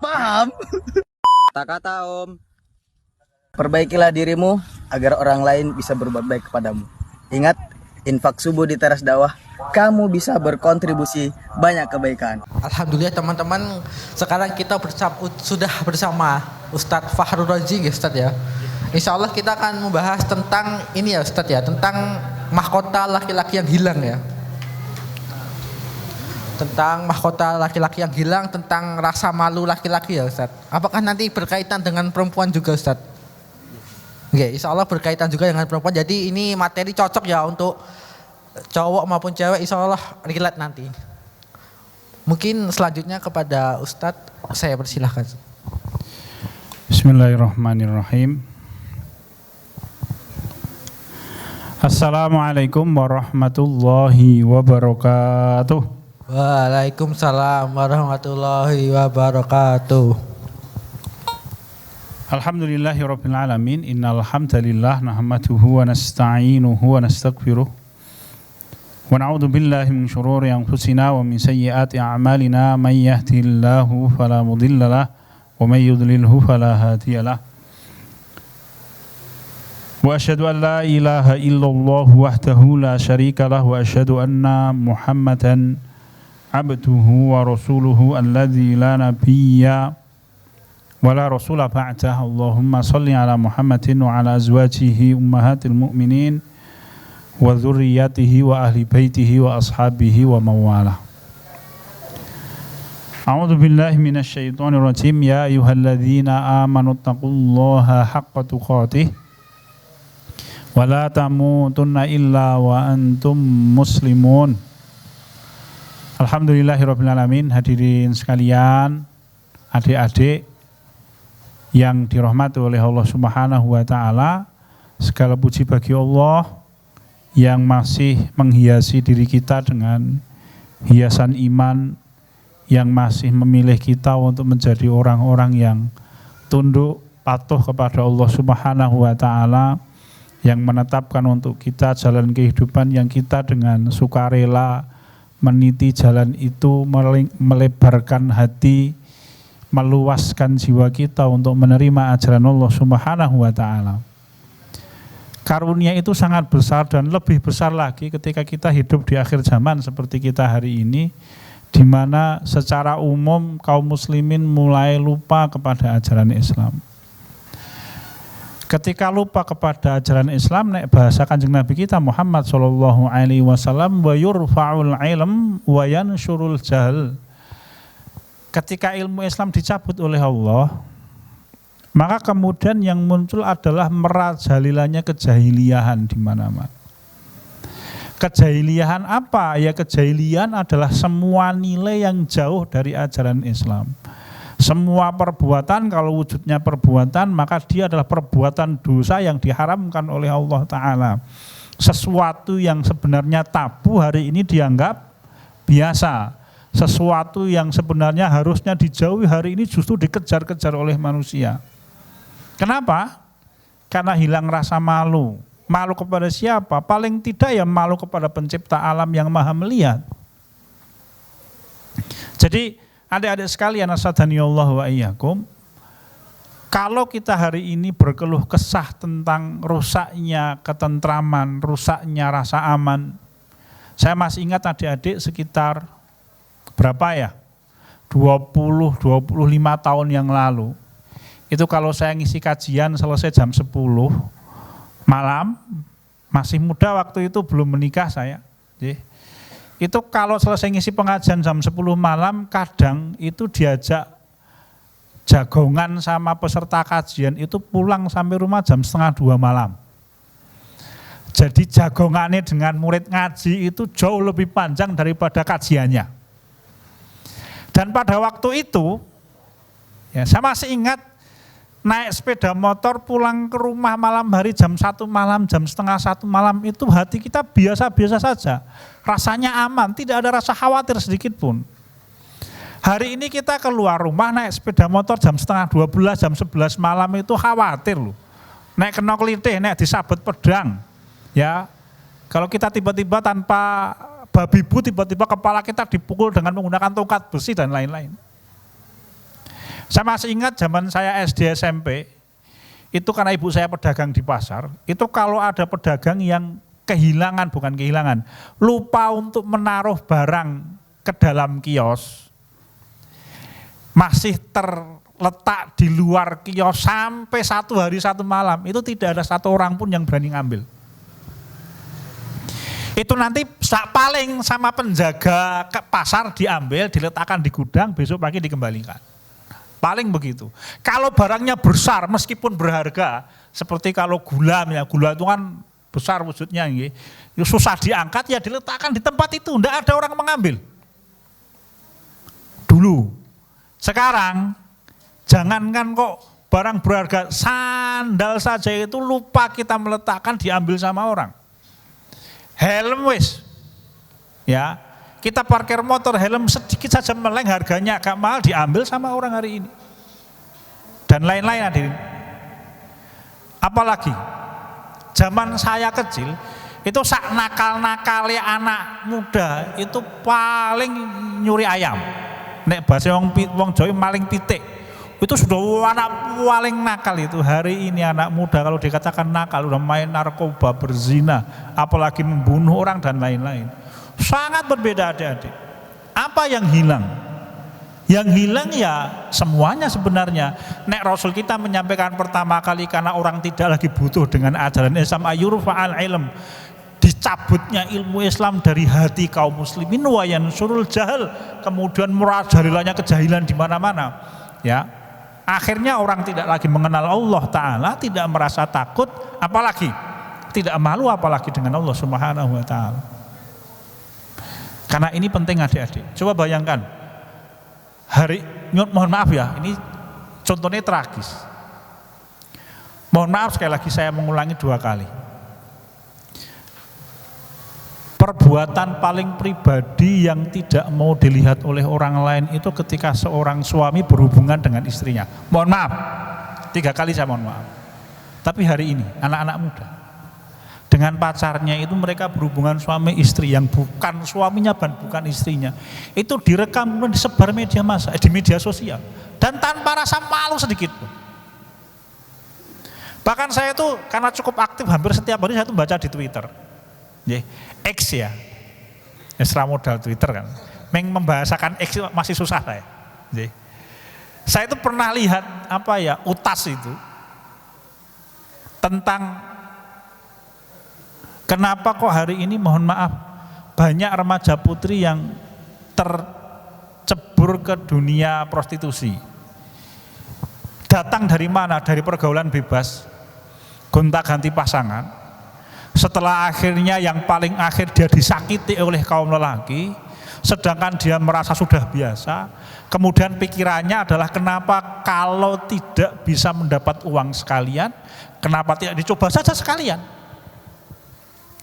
Paham? Kata-kata Om. Perbaikilah dirimu agar orang lain bisa berbuat baik kepadamu. Ingat, infak subuh di teras dakwah, kamu bisa berkontribusi banyak kebaikan. Alhamdulillah teman-teman, sekarang kita sudah bersama Ustadz Fahrul Razi ya Ustadz ya. Insya Allah kita akan membahas tentang ini ya Ustadz ya, tentang mahkota laki-laki yang hilang ya. Tentang mahkota laki-laki yang hilang, tentang rasa malu laki-laki ya Ustadz. Apakah nanti berkaitan dengan perempuan juga Ustadz? Oke, insya Allah berkaitan juga dengan perempuan. Jadi ini materi cocok ya untuk cowok maupun cewek, insya Allah relate nanti. Mungkin selanjutnya kepada Ustadz, saya persilahkan. Bismillahirrahmanirrahim. Assalamualaikum warahmatullahi wabarakatuh. Waalaikumsalam warahmatullahi wabarakatuh. Alhamdulillahirabbil alamin. Innal hamdalillah nahmaduhu wa nasta'inuhu wa nastaghfiruh. Wa na'udzu billahi min shururi anfusina wa min sayyiati a'malina. May yahdihillahu fala mudilla lahu wa may yudlilhu fala hadiyalah. Wa asyhadu an la ilaha illallah wahdahu la syarika lahu wa asyhadu anna Muhammadan abduhu wa rasuluhu alladzi la nabiyya wala rasula ba'dah. Allahumma salli ala Muhammadin wa ala azwajihi ummahatil mu'minin wa dzurriyyatihi wa ahli baitihi wa ashabihi wa mawalah. A'udzu billahi minasy syaithanir rajim. Ya ayyuhalladzina amanu taqullaha haqqa tuqatih wa la tamutunna illa wa antum muslimun. Alhamdulillahirabbil alamin. Hadirin sekalian, adik-adik yang dirahmati oleh Allah Subhanahu wa taala, segala puji bagi Allah yang masih menghiasi diri kita dengan hiasan iman, yang masih memilih kita untuk menjadi orang-orang yang tunduk patuh kepada Allah Subhanahu wa taala, yang menetapkan untuk kita jalan kehidupan yang kita dengan sukarela meniti jalan itu, melebarkan hati, meluaskan jiwa kita untuk menerima ajaran Allah Subhanahu wa taala. Karunia itu sangat besar dan lebih besar lagi ketika kita hidup di akhir zaman seperti kita hari ini, di mana secara umum kaum muslimin mulai lupa kepada ajaran Islam. Ketika lupa kepada ajaran Islam, nek bahasa Kanjeng Nabi kita Muhammad sallallahu alaihi wasallam, wa yurfa'ul ilm wa yansyurul jahl. Ketika ilmu Islam dicabut oleh Allah, maka kemudian yang muncul adalah merajalilanya kejahiliahan di mana-mana. Kejahiliahan apa? Ya, kejahiliahan adalah semua nilai yang jauh dari ajaran Islam. Semua perbuatan, kalau wujudnya perbuatan, maka dia adalah perbuatan dosa yang diharamkan oleh Allah Ta'ala. Sesuatu yang sebenarnya tabu hari ini dianggap biasa. Sesuatu yang sebenarnya harusnya dijauhi hari ini justru dikejar-kejar oleh manusia. Kenapa? Karena hilang rasa malu. Malu kepada siapa? Paling tidak ya malu kepada pencipta alam yang maha melihat. Jadi adik-adik sekalian, asadhaniyallahu wa iyyakum, kalau kita hari ini berkeluh kesah tentang rusaknya ketentraman, rusaknya rasa aman, saya masih ingat adik-adik sekitar berapa ya? 20-25 tahun yang lalu. Itu kalau saya ngisi kajian selesai jam 10 malam, masih muda waktu itu, belum menikah saya. Itu kalau selesai ngisi pengajian jam 10 malam, kadang itu diajak jagongan sama peserta kajian itu pulang sampai rumah jam 1:30 malam. Jadi jagongannya dengan murid ngaji itu jauh lebih panjang daripada kajiannya. Dan pada waktu itu, ya, saya masih ingat naik sepeda motor pulang ke rumah malam hari jam 1 malam, jam 1:30 malam, itu hati kita biasa-biasa saja. Rasanya aman, tidak ada rasa khawatir sedikit pun. Hari ini kita keluar rumah naik sepeda motor jam 11:30, jam 11 malam itu khawatir loh. Naik kena kelitih, naik disabet pedang. Ya, kalau kita tiba-tiba tanpa babi bu, tiba-tiba kepala kita dipukul dengan menggunakan tongkat besi dan lain-lain. Saya masih ingat zaman saya SD SMP, itu karena ibu saya pedagang di pasar, itu kalau ada pedagang yang bukan kehilangan, lupa untuk menaruh barang ke dalam kios, masih terletak di luar kios sampai 1 hari 1 malam, itu tidak ada 1 orang pun yang berani ngambil. Itu nanti paling sama penjaga ke pasar diambil, diletakkan di gudang, besok pagi dikembalikan. Paling begitu. Kalau barangnya besar meskipun berharga, seperti kalau gula itu kan besar wujudnya, susah diangkat, ya diletakkan di tempat itu, tidak ada orang mengambil. Dulu. Sekarang jangankan kok barang berharga, sandal saja itu lupa kita meletakkan, diambil sama orang. Helm wis, ya kita parkir motor, helm sedikit saja meleng, harganya agak mahal, diambil sama orang hari ini. Dan lain-lain hadirin. Apalagi zaman saya kecil itu sak nakal-nakalnya anak muda itu paling nyuri ayam. Nek bahasa wong Jawa maling pitik. Itu sudah anak paling nakal itu. Hari ini anak muda kalau dikatakan nakal udah main narkoba, berzina, apalagi membunuh orang dan lain-lain. Sangat berbeda adik-adik. Apa yang hilang? Yang hilang ya semuanya sebenarnya. Nek Rasul kita menyampaikan pertama kali karena orang tidak lagi butuh dengan ajaran Islam, ayurfa'al ilm, dicabutnya ilmu Islam dari hati kaum muslimin, wa yansurul jahal, kemudian merajalilanya kejahilan di mana-mana. Ya, akhirnya orang tidak lagi mengenal Allah Ta'ala, tidak merasa takut, apalagi tidak malu apalagi dengan Allah Subhanahu Wa Ta'ala. Karena ini penting adik-adik. Coba bayangkan, mohon maaf ya, ini contohnya tragis. Mohon maaf sekali lagi saya mengulangi 2 kali. Perbuatan paling pribadi yang tidak mau dilihat oleh orang lain itu ketika seorang suami berhubungan dengan istrinya. Mohon maaf, 3 kali saya mohon maaf. Tapi hari ini anak-anak muda dengan pacarnya itu mereka berhubungan suami istri yang bukan suaminya dan bukan istrinya, itu direkam dan disebar di media sosial dan tanpa rasa malu sedikit pun. Bahkan saya itu karena cukup aktif hampir setiap hari saya itu baca di Twitter, X ya, Isra modal Twitter kan, membahasakan X masih susah saya. Saya itu pernah lihat utas itu tentang kenapa kok hari ini mohon maaf banyak remaja putri yang tercebur ke dunia prostitusi. Datang dari mana? Dari pergaulan bebas, gonta-ganti pasangan. Setelah akhirnya yang paling akhir dia disakiti oleh kaum lelaki, sedangkan dia merasa sudah biasa. Kemudian pikirannya adalah kenapa kalau tidak bisa mendapat uang sekalian, kenapa tidak dicoba saja sekalian.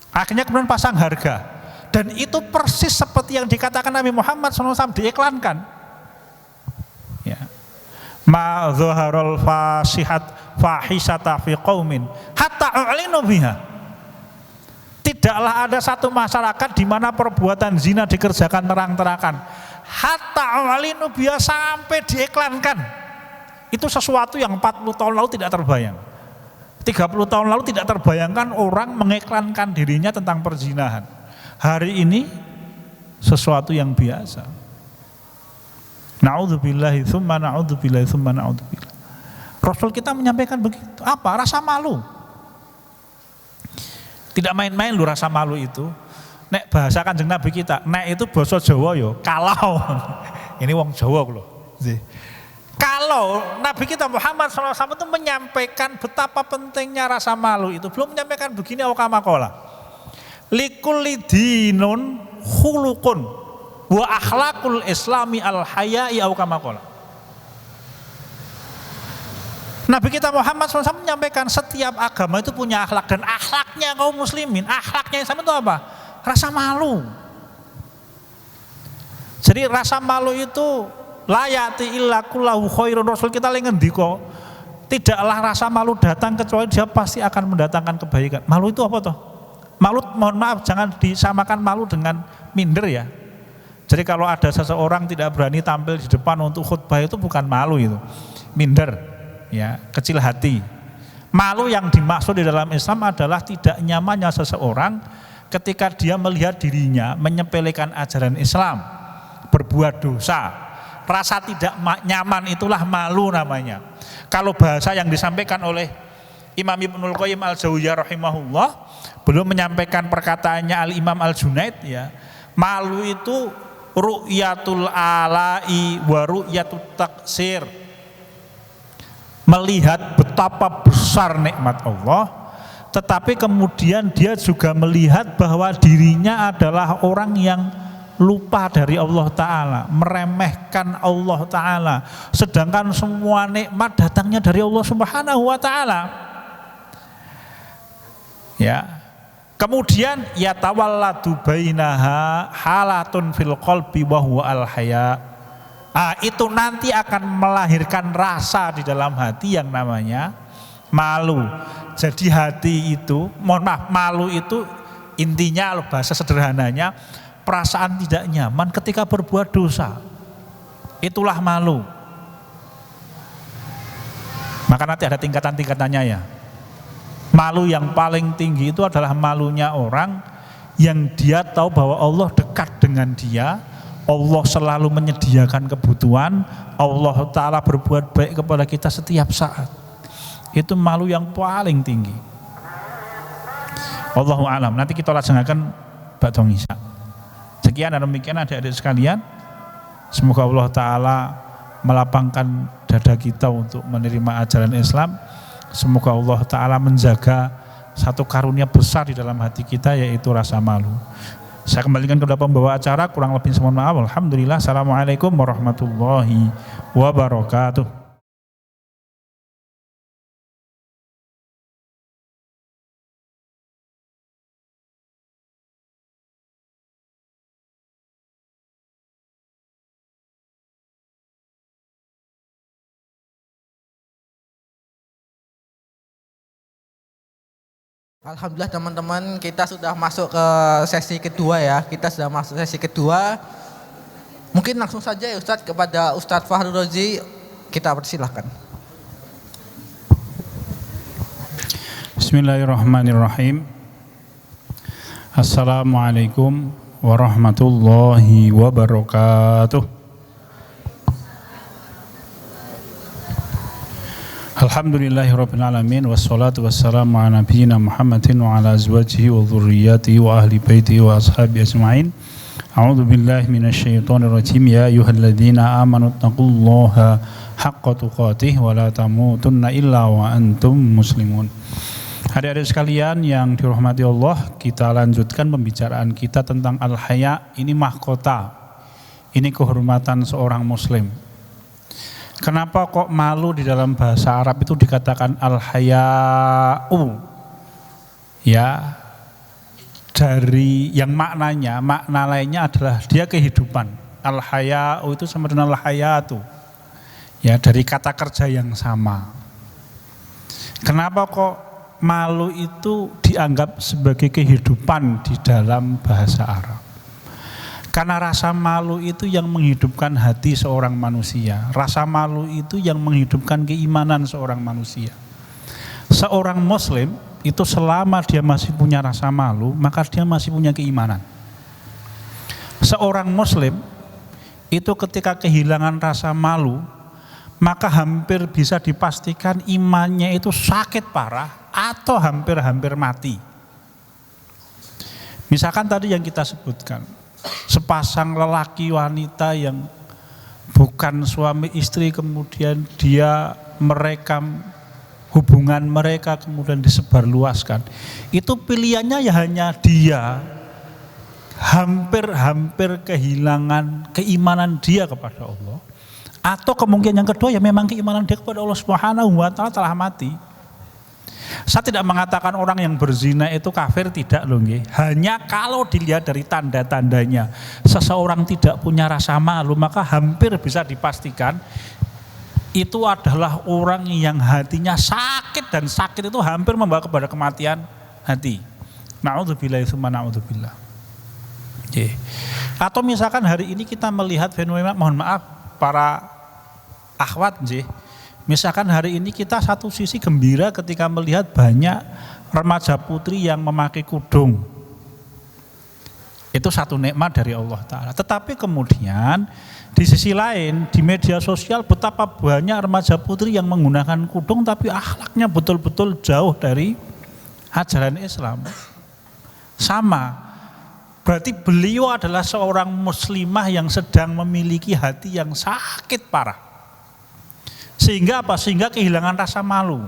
Akhirnya kemudian pasang harga, dan itu persis seperti yang dikatakan Nabi Muhammad SAW diiklankan. Ya. Ma dhaharul fahisata fi qaumin hatta u'linu biha. Tidaklah ada satu masyarakat di mana perbuatan zina dikerjakan terang-terangan, hatta u'linu biha, sampai diiklankan. Itu sesuatu yang 40 tahun lalu tidak terbayang. 30 tahun lalu tidak terbayangkan orang mengiklankan dirinya tentang perzinahan. Hari ini sesuatu yang biasa. Na'udzubillahi tsumma na'udzubillahi tsumma na'udzubillah. Rasul kita menyampaikan begitu. Apa? Rasa malu. Tidak main-main lu rasa malu itu. Nek bahasa Kanjeng Nabi kita, nek itu basa Jawa yo kalau. Ini wong Jawa lho. Kalau Nabi kita Muhammad SAW itu menyampaikan betapa pentingnya rasa malu itu, belum menyampaikan begini awakamakola. Likulli dinun khuluqun wa akhlaqul islami al haya'i awakamakola. Nabi kita Muhammad SAW menyampaikan setiap agama itu punya akhlak, dan akhlaknya kaum muslimin, akhlaknya Islam itu apa? Rasa malu. Jadi rasa malu itu layati illa kullahu khairun. Rasul kita lagi ngendika, tidaklah rasa malu datang kecuali dia pasti akan mendatangkan kebaikan. Malu itu apa toh? Malu, mohon maaf, jangan disamakan malu dengan minder ya. Jadi kalau ada seseorang tidak berani tampil di depan untuk khutbah itu bukan malu itu, minder, ya, kecil hati. Malu yang dimaksud di dalam Islam adalah tidak nyamannya seseorang ketika dia melihat dirinya menyepelekan ajaran Islam, berbuat dosa. Rasa tidak nyaman itulah malu namanya. Kalau bahasa yang disampaikan oleh Imam Ibnul Qayyim Al-Jauziyah rahimahullah, belum menyampaikan perkataannya Al-Imam Al-Junaid, ya, malu itu ru'yatul ala'i wa ru'yatut taksir, melihat betapa besar nikmat Allah, tetapi kemudian dia juga melihat bahwa dirinya adalah orang yang lupa dari Allah Ta'ala, meremehkan Allah Ta'ala, sedangkan semua nikmat datangnya dari Allah Subhanahu wa Ta'ala. Ya, kemudian yatawalladu bainaha halatun fil qalbi wa huwa al haya. Itu nanti akan melahirkan rasa di dalam hati yang namanya malu. Jadi hati itu, mohon maaf, malu itu intinya bahasa sederhananya perasaan tidak nyaman ketika berbuat dosa. Itulah malu. Maka nanti ada tingkatan-tingkatannya ya. Malu yang paling tinggi itu adalah malunya orang yang dia tahu bahwa Allah dekat dengan dia, Allah selalu menyediakan kebutuhan, Allah Ta'ala berbuat baik kepada kita setiap saat. Itu malu yang paling tinggi. Wallahu a'lam. Nanti kita laksanakan ba'da isya. Sekian dan demikian adik-adik sekalian. Semoga Allah Ta'ala melapangkan dada kita untuk menerima ajaran Islam. Semoga Allah Ta'ala menjaga satu karunia besar di dalam hati kita, yaitu rasa malu. Saya kembalikan kepada pembawa acara, kurang lebih mohon maaf. Alhamdulillah. Assalamualaikum warahmatullahi wabarakatuh. Alhamdulillah teman-teman, kita sudah masuk ke sesi kedua ya. Kita sudah masuk sesi kedua. Mungkin langsung saja ya Ustadz, kepada Ustadz Fahru Rozi kita persilahkan. Bismillahirrahmanirrahim. Assalamualaikum warahmatullahi wabarakatuh. Alhamdulillahirabbil alamin wassalatu wassalamu ala nabiyyina Muhammadin wa ala azwajihi wa dhurriyyatihi wa ahli baitihi wa ashabihi ajma'in. A'udzu billahi minasyaitonir rajim. Ya ayyuhalladzina amanu taqullaha haqqa tuqatih wa la tamutunna illa wa antum muslimun. Adik-adik sekalian yang dirahmati Allah, kita lanjutkan pembicaraan kita tentang al-haya. Ini mahkota, ini kehormatan seorang muslim. Kenapa kok malu di dalam bahasa Arab itu dikatakan al-haya'u? Ya, dari yang maknanya, makna lainnya adalah dia kehidupan. Al-haya'u itu sama dengan al-hayatu. Ya, dari kata kerja yang sama. Kenapa kok malu itu dianggap sebagai kehidupan di dalam bahasa Arab? Karena rasa malu itu yang menghidupkan hati seorang manusia. Rasa malu itu yang menghidupkan keimanan seorang manusia. Seorang muslim itu selama dia masih punya rasa malu, maka dia masih punya keimanan. Seorang muslim itu ketika kehilangan rasa malu, maka hampir bisa dipastikan imannya itu sakit parah atau hampir-hampir mati. Misalkan tadi yang kita sebutkan, sepasang lelaki wanita yang bukan suami istri, kemudian dia merekam hubungan mereka, kemudian disebarluaskan. Itu pilihannya ya hanya dia hampir kehilangan keimanan dia kepada Allah, atau kemungkinan yang kedua ya memang keimanan dia kepada Allah Subhanahu wa Ta'ala telah mati. Saya tidak mengatakan orang yang berzina itu kafir, tidak loh nggih. Hanya kalau dilihat dari tanda-tandanya seseorang tidak punya rasa malu, maka hampir bisa dipastikan itu adalah orang yang hatinya sakit, dan sakit itu hampir membawa kepada kematian hati. Na'udzubillah tsumma na'udzubillah. Nggih. Atau misalkan hari ini kita melihat fenomena, mohon maaf para akhwat nggih. Misalkan hari ini kita satu sisi gembira ketika melihat banyak remaja putri yang memakai kudung. Itu satu nikmat dari Allah Ta'ala. Tetapi kemudian di sisi lain di media sosial betapa banyak remaja putri yang menggunakan kudung tapi akhlaknya betul-betul jauh dari ajaran Islam. Sama. Berarti beliau adalah seorang muslimah yang sedang memiliki hati yang sakit parah. Sehingga apa? Sehingga kehilangan rasa malu.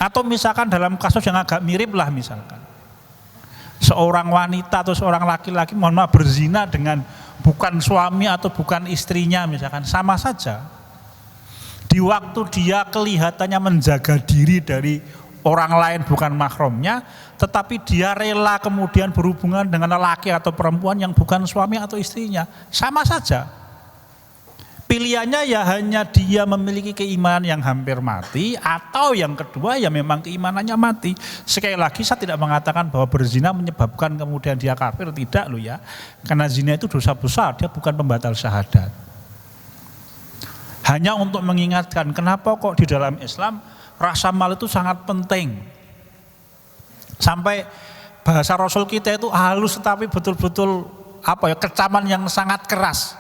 Atau misalkan dalam kasus yang agak mirip lah misalkan. Seorang wanita atau seorang laki-laki mohon maaf berzina dengan bukan suami atau bukan istrinya misalkan. Sama saja. Di waktu dia kelihatannya menjaga diri dari orang lain bukan mahramnya, tetapi dia rela kemudian berhubungan dengan lelaki atau perempuan yang bukan suami atau istrinya. Sama saja. Pilihannya ya hanya dia memiliki keimanan yang hampir mati, atau yang kedua ya memang keimanannya mati. Sekali lagi saya tidak mengatakan bahwa berzina menyebabkan kemudian dia kafir, tidak loh ya. Karena zina itu dosa besar, dia bukan pembatal syahadat. Hanya untuk mengingatkan kenapa kok di dalam Islam rasa malu itu sangat penting. Sampai bahasa Rasul kita itu halus tetapi betul-betul kecaman yang sangat keras.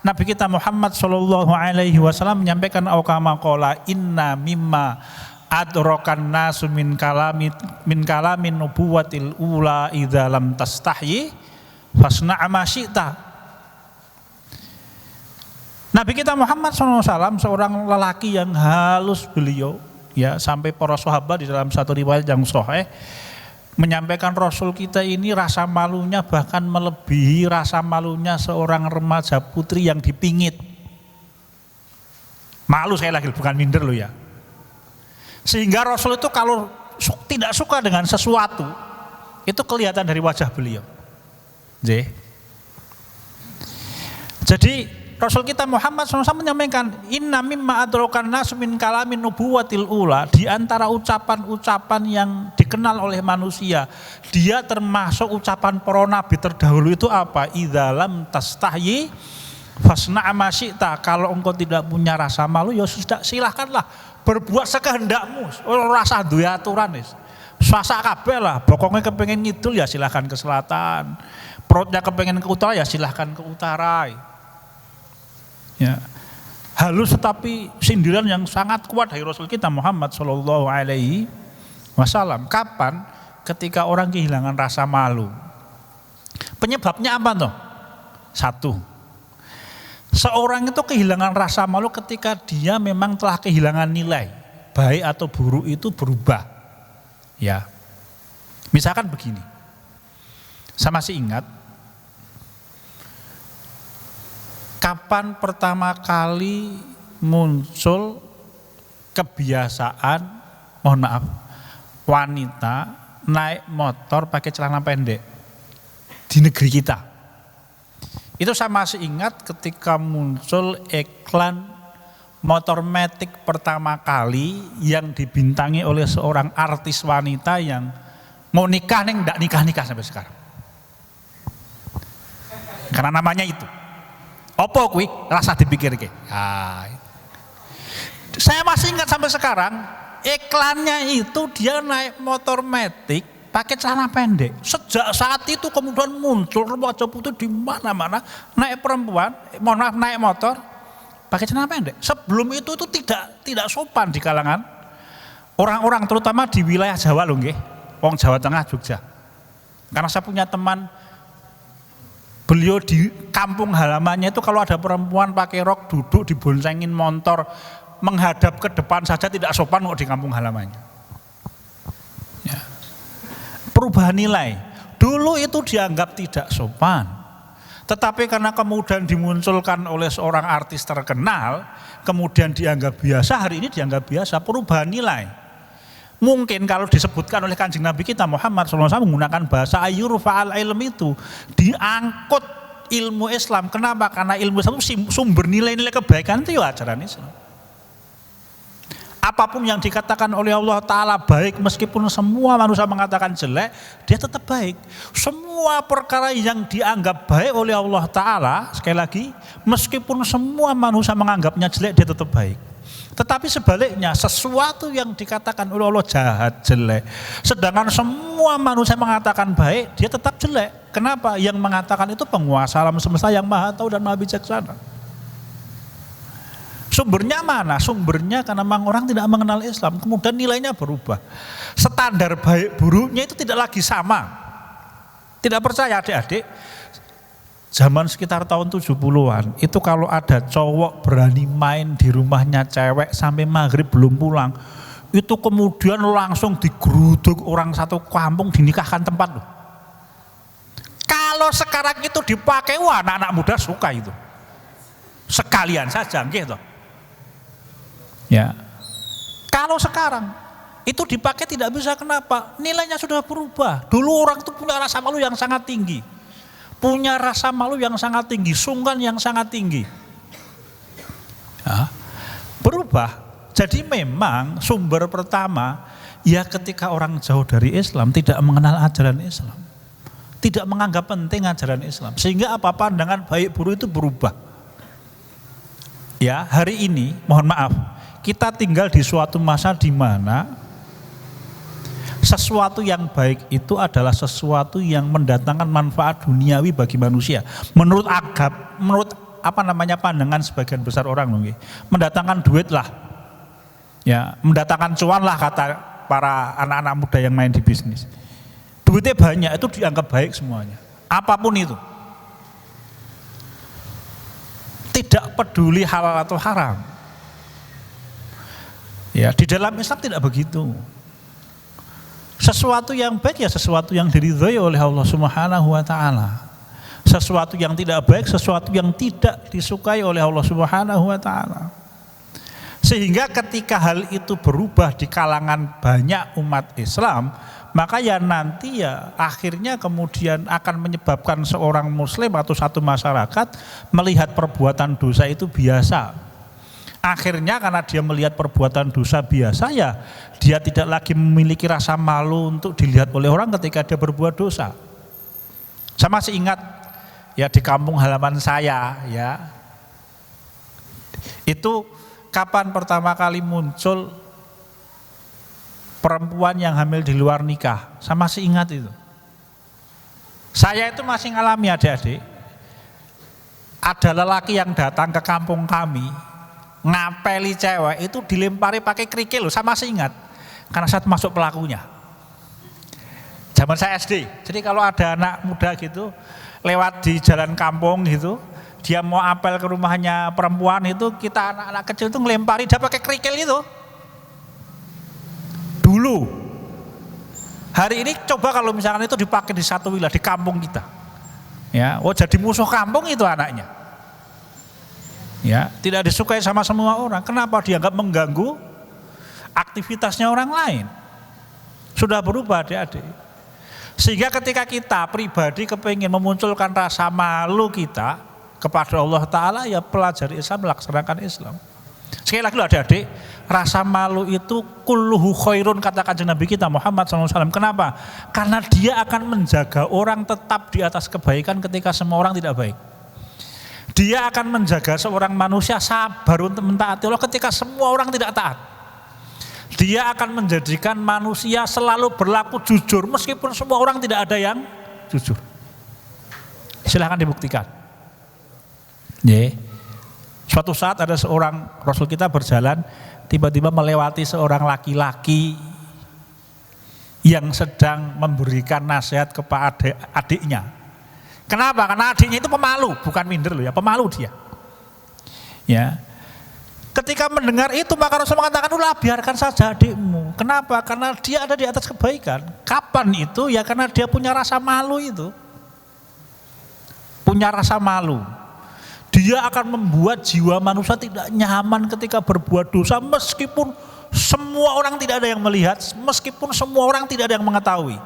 Nabi kita Muhammad SAW menyampaikan kama qala inna mimma adrakan nasu min kalamin nubuwatil ula idza lam tastahyi fasna' ma syi'ta. Nabi kita Muhammad SAW seorang lelaki yang halus beliau, ya, sampai para sahabat di dalam satu riwayat yang sahih menyampaikan Rasul kita ini rasa malunya bahkan melebihi rasa malunya seorang remaja putri yang dipingit. Malu saya lagi bukan minder loh ya. Sehingga Rasul itu kalau tidak suka dengan sesuatu itu kelihatan dari wajah beliau. Jadi Rasul kita Muhammad SAW menyampaikan inna mimma adrakan nas min kalamin nubuwatil ula, di antara ucapan-ucapan yang dikenal oleh manusia, dia termasuk ucapan para nabi terdahulu itu apa? Idza lam tastahyi fasna' ma syi'ta. Kalau engkau tidak punya rasa malu ya sudah silahkanlah berbuat sekehendakmu. Rasa duwe aturan wis. Sasa kabeh lah, pokoknya kepengen ngidul ya silahkan ke selatan. Perutnya kepengen ke utara ya silahkan ke utara. Ya, halus tetapi sindiran yang sangat kuat dari Rasul kita Muhammad Shallallahu Alaihi Wasallam. Kapan? Ketika orang kehilangan rasa malu. Penyebabnya apa toh? Satu, seorang itu kehilangan rasa malu ketika dia memang telah kehilangan nilai, baik atau buruk itu berubah. Ya, misalkan begini, saya masih ingat. Kapan pertama kali muncul kebiasaan, mohon maaf, wanita naik motor pakai celana pendek di negeri kita? Itu saya masih ingat ketika muncul iklan motor matic pertama kali yang dibintangi oleh seorang artis wanita yang mau nikah nih enggak nikah sampai sekarang. Karena namanya itu. Apa kuwi rasa dipikirke. Saya masih ingat sampai sekarang iklannya itu dia naik motor matic pakai celana pendek. Sejak saat itu kemudian muncul remaja putri di mana-mana naik perempuan, naik motor pakai celana pendek. Sebelum itu tidak sopan di kalangan orang-orang terutama di wilayah Jawa loh nggih. Wong Jawa Tengah Jogja. Karena saya punya teman beliau di kampung halamannya itu kalau ada perempuan pakai rok duduk diboncengin motor menghadap ke depan saja tidak sopan kok di kampung halamannya. Ya. Perubahan nilai. Dulu itu dianggap tidak sopan. Tetapi karena kemudian dimunculkan oleh seorang artis terkenal, kemudian dianggap biasa, hari ini dianggap biasa, perubahan nilai. Mungkin kalau disebutkan oleh Kanjeng Nabi kita Muhammad SAW menggunakan bahasa ayyur fa'al ilm itu diangkut ilmu Islam. Kenapa? Karena ilmu Islam itu sumber nilai-nilai kebaikan itu ya ajaran Islam. Apapun yang dikatakan oleh Allah Ta'ala baik, meskipun semua manusia mengatakan jelek, dia tetap baik. Semua perkara yang dianggap baik oleh Allah Ta'ala, sekali lagi, meskipun semua manusia menganggapnya jelek, dia tetap baik. Tetapi sebaliknya, sesuatu yang dikatakan oleh Allah jahat, jelek, sedangkan semua manusia mengatakan baik, dia tetap jelek. Kenapa? Yang mengatakan itu penguasa alam semesta yang maha tahu dan maha bijaksana. Sumbernya mana? Sumbernya karena memang orang tidak mengenal Islam, kemudian nilainya berubah. Standar baik buruknya itu tidak lagi sama. Tidak percaya adik-adik, zaman sekitar tahun 70-an, itu kalau ada cowok berani main di rumahnya cewek sampai maghrib belum pulang, itu kemudian langsung digeruduk orang satu kampung, dinikahkan tempat loh. Kalau sekarang itu dipakai, wah anak-anak muda suka itu. Sekalian saja gitu. Ya. Kalau sekarang itu dipakai tidak bisa, kenapa? Nilainya sudah berubah. Dulu orang itu punya rasa malu yang sangat tinggi. Punya rasa malu yang sangat tinggi, sungkan yang sangat tinggi. Ya. Berubah. Jadi memang sumber pertama, ya ketika orang jauh dari Islam, tidak mengenal ajaran Islam. Tidak menganggap penting ajaran Islam. Sehingga apa pandangan baik buruk itu berubah. Ya, hari ini mohon maaf, kita tinggal di suatu masa di mana sesuatu yang baik itu adalah sesuatu yang mendatangkan manfaat duniawi bagi manusia. Menurut pandangan sebagian besar orang, mendatangkan duit lah, ya, mendatangkan cuan lah kata para anak-anak muda yang main di bisnis. Duitnya banyak, itu dianggap baik semuanya. Apapun itu, tidak peduli halal atau haram. Ya, di dalam Islam tidak begitu. Sesuatu yang baik ya sesuatu yang diridhoi oleh Allah Subhanahu wa taala. Sesuatu yang tidak baik, sesuatu yang tidak disukai oleh Allah Subhanahu wa taala. Sehingga ketika hal itu berubah di kalangan banyak umat Islam, maka ya nanti ya akhirnya kemudian akan menyebabkan seorang muslim atau satu masyarakat melihat perbuatan dosa itu biasa. Akhirnya karena dia melihat perbuatan dosa biasa, ya dia tidak lagi memiliki rasa malu untuk dilihat oleh orang ketika dia berbuat dosa. Saya masih ingat ya di kampung halaman saya, ya itu kapan pertama kali muncul perempuan yang hamil di luar nikah. Saya masih ingat itu. Saya itu masih ngalami adik-adik, ada lelaki yang datang ke kampung kami, ngapeli cewek itu dilempari pakai kerikil, saya masih ingat karena saya termasuk pelakunya. Zaman saya SD, jadi kalau ada anak muda gitu lewat di jalan kampung gitu, dia mau apel ke rumahnya perempuan itu, kita anak-anak kecil itu ngelempari dia pakai kerikil itu. Dulu, hari ini coba kalau misalkan itu dipakai di satu wilayah di kampung kita, ya, oh jadi musuh kampung itu anaknya. Ya, tidak disukai sama semua orang. Kenapa? Dianggap mengganggu aktivitasnya orang lain. Sudah berubah adik-adik. Sehingga ketika kita pribadi kepingin memunculkan rasa malu kita kepada Allah Ta'ala, ya pelajari Islam, melaksanakan Islam. Sekali lagi loh adik-adik, rasa malu itu kulluhu khairun, kata kanjeng Nabi kita Muhammad SAW. Kenapa? Karena dia akan menjaga orang tetap di atas kebaikan ketika semua orang tidak baik. Dia akan menjaga seorang manusia sabar untuk mentaati Allah ketika semua orang tidak taat. Dia akan menjadikan manusia selalu berlaku jujur meskipun semua orang tidak ada yang jujur. Silahkan dibuktikan. Suatu saat ada seorang Rasul kita berjalan, tiba-tiba melewati seorang laki-laki yang sedang memberikan nasihat kepada adiknya. Kenapa? Karena adiknya itu pemalu, bukan minder loh ya, pemalu dia. Ya. Ketika mendengar itu maka Rasul mengatakan, "Ulah, biarkan saja adikmu." Kenapa? Karena dia ada di atas kebaikan. Kapan itu? Ya karena dia punya rasa malu itu. Punya rasa malu. Dia akan membuat jiwa manusia tidak nyaman ketika berbuat dosa meskipun semua orang tidak ada yang melihat, meskipun semua orang tidak ada yang mengetahui.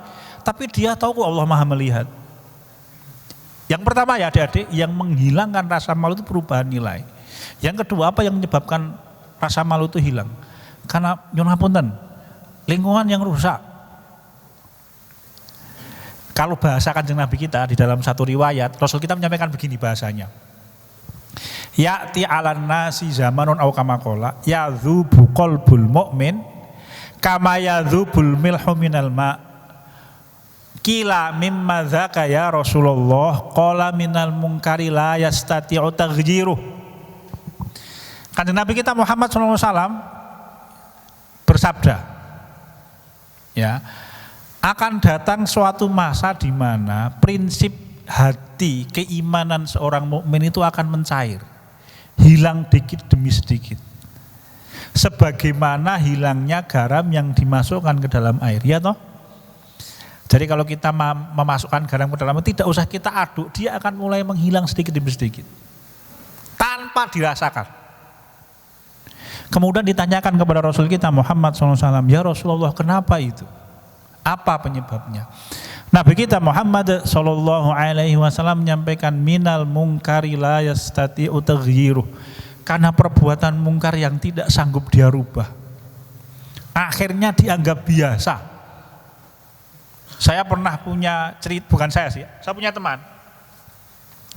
Tapi dia tahu Allah Maha melihat. Yang pertama ya adik-adik, yang menghilangkan rasa malu itu perubahan nilai. Yang kedua, apa yang menyebabkan rasa malu itu hilang? Karena nyuwun ngapunten, lingkungan yang rusak. Kalau bahasa Kanjeng Nabi kita di dalam satu riwayat, Rasul kita menyampaikan begini bahasanya. Ya'ti 'alan nasi zamanun aw kama qala yadzubu qalbul mu'min kama yadzubul milhu minal ma'. Kila mimma dzaka ya Rasulullah qala minal munkari la yastati'u taghyiruh. Kanjeng Nabi kita Muhammad SAW bersabda, ya, akan datang suatu masa di mana prinsip hati keimanan seorang mukmin itu akan mencair, hilang dikit demi sedikit, sebagaimana hilangnya garam yang dimasukkan ke dalam air, ya toh? Jadi kalau kita memasukkan garam ke dalam air, tidak usah kita aduk, dia akan mulai menghilang sedikit demi sedikit, tanpa dirasakan. Kemudian ditanyakan kepada Rasul kita Muhammad SAW, ya Rasulullah, kenapa itu? Apa penyebabnya? Nabi kita Muhammad SAW menyampaikan minal mungkari la yastati'u taghyiruh, karena perbuatan mungkar yang tidak sanggup dia rubah, akhirnya dianggap biasa. Saya pernah punya cerita, bukan saya sih, saya punya teman,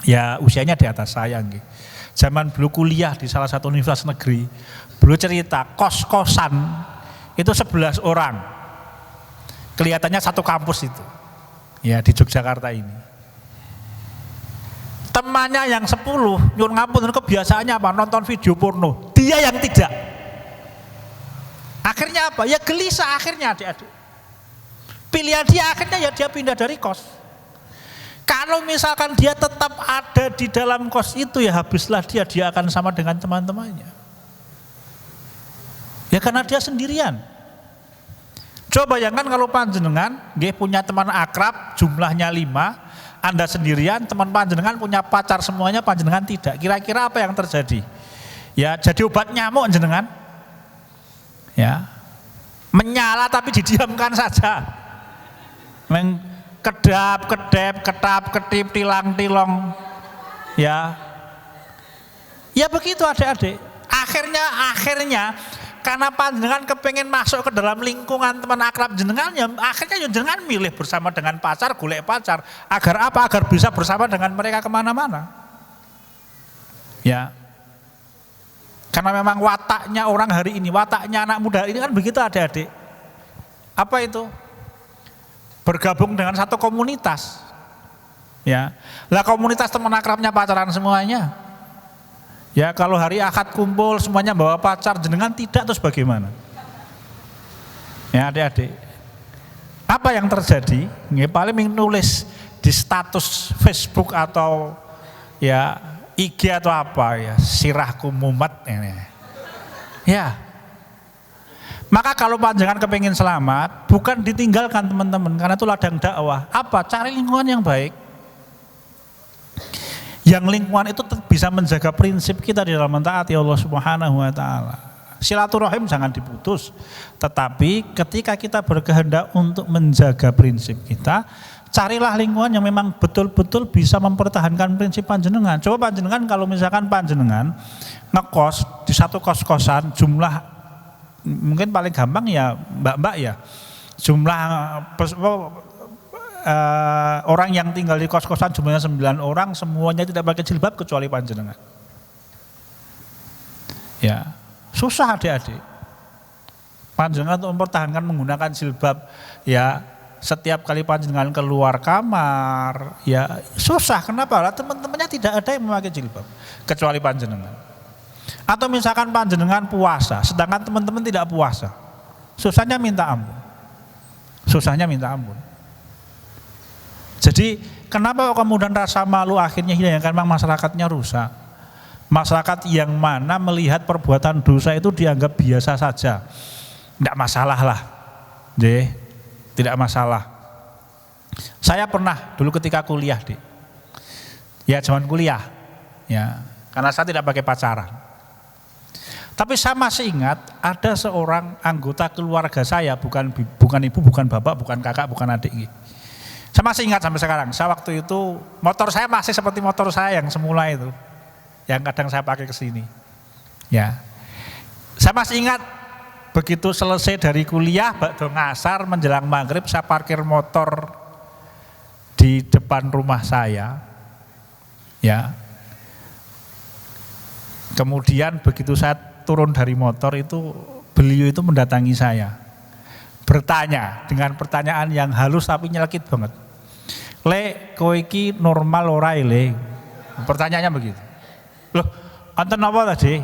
ya usianya di atas saya, zaman beliau kuliah di salah satu universitas negeri, beliau cerita kos-kosan itu 11 orang, kelihatannya satu kampus itu, ya di Yogyakarta ini. Temannya yang 10, nyuwun ngapunten, kebiasaannya apa? Nonton video porno. Dia yang tidak. Akhirnya apa? Ya gelisah akhirnya adik-adik. Pilihan dia akhirnya ya dia pindah dari kos. Kalau misalkan dia tetap ada di dalam kos itu, ya habislah dia akan sama dengan teman-temannya. Ya karena dia sendirian. Coba bayangkan kalau panjenengan nggih punya teman akrab jumlahnya 5, Anda sendirian, teman panjenengan punya pacar semuanya, panjenengan tidak. Kira-kira apa yang terjadi? Ya jadi obat nyamuk jenengan. Ya. Menyala tapi didiamkan saja. Kedap, kedep, ketap, ketip, tilang, tilong. Ya. Ya begitu adik-adik. Akhirnya karena panjenengan kepengen masuk ke dalam lingkungan teman akrab jenengan, ya akhirnya jenengan milih bersama dengan pacar, golek pacar, agar apa? Agar bisa bersama dengan mereka kemana-mana. Ya, karena memang wataknya orang hari ini, wataknya anak muda ini kan begitu adik-adik. Apa itu? Bergabung dengan satu komunitas. Ya, lah komunitas teman akrabnya pacaran semuanya. Ya kalau hari Ahad kumpul semuanya bawa pacar, jenengan tidak, terus bagaimana? Ya adik-adik, apa yang terjadi? Nggih paling nulis di status Facebook atau ya IG atau apa ya, sirahku mumet ini. Ya. Maka kalau panjenengan kepingin selamat, bukan ditinggalkan teman-teman, karena itu ladang dakwah. Apa? Cari lingkungan yang baik. Yang lingkungan itu bisa menjaga prinsip kita di dalam mentaati Allah Subhanahu wa taala. Silaturahim jangan diputus. Tetapi ketika kita berkehendak untuk menjaga prinsip kita, carilah lingkungan yang memang betul-betul bisa mempertahankan prinsip panjenengan. Coba panjenengan kalau misalkan panjenengan ngekos di satu kos-kosan, jumlah mungkin paling gampang ya mbak-mbak ya, jumlah orang yang tinggal di kos-kosan jumlahnya 9 orang, semuanya tidak pakai jilbab kecuali panjenengan. Ya, susah adik-adik. Panjenengan untuk mempertahankan menggunakan jilbab, ya setiap kali panjenengan keluar kamar, ya susah. Kenapa? Lah teman-temannya tidak ada yang memakai jilbab kecuali panjenengan. Atau misalkan panjenengan puasa, sedangkan teman-teman tidak puasa, susahnya minta ampun. Susahnya minta ampun. Jadi kenapa kemudian rasa malu akhirnya hilang? Karena masyarakatnya rusak. Masyarakat yang mana melihat perbuatan dosa itu dianggap biasa saja, tidak masalah lah, tidak masalah. Saya pernah dulu ketika kuliah, ya zaman kuliah, ya karena saya tidak pakai pacaran. Tapi saya masih ingat ada seorang anggota keluarga saya, bukan ibu, bukan bapak, bukan kakak, bukan adik. Saya masih ingat sampai sekarang. Saya waktu itu motor saya masih seperti motor saya yang semula itu, yang kadang saya pakai ke sini. Ya, saya masih ingat begitu selesai dari kuliah, bakdo ngasar menjelang maghrib saya parkir motor di depan rumah saya. Ya. Kemudian begitu saya turun dari motor itu beliau itu mendatangi saya. Bertanya dengan pertanyaan yang halus tapi nyelekit banget. Le, kowe iki normal ora le? Pertanyaannya begitu. Loh, anten apa tadi?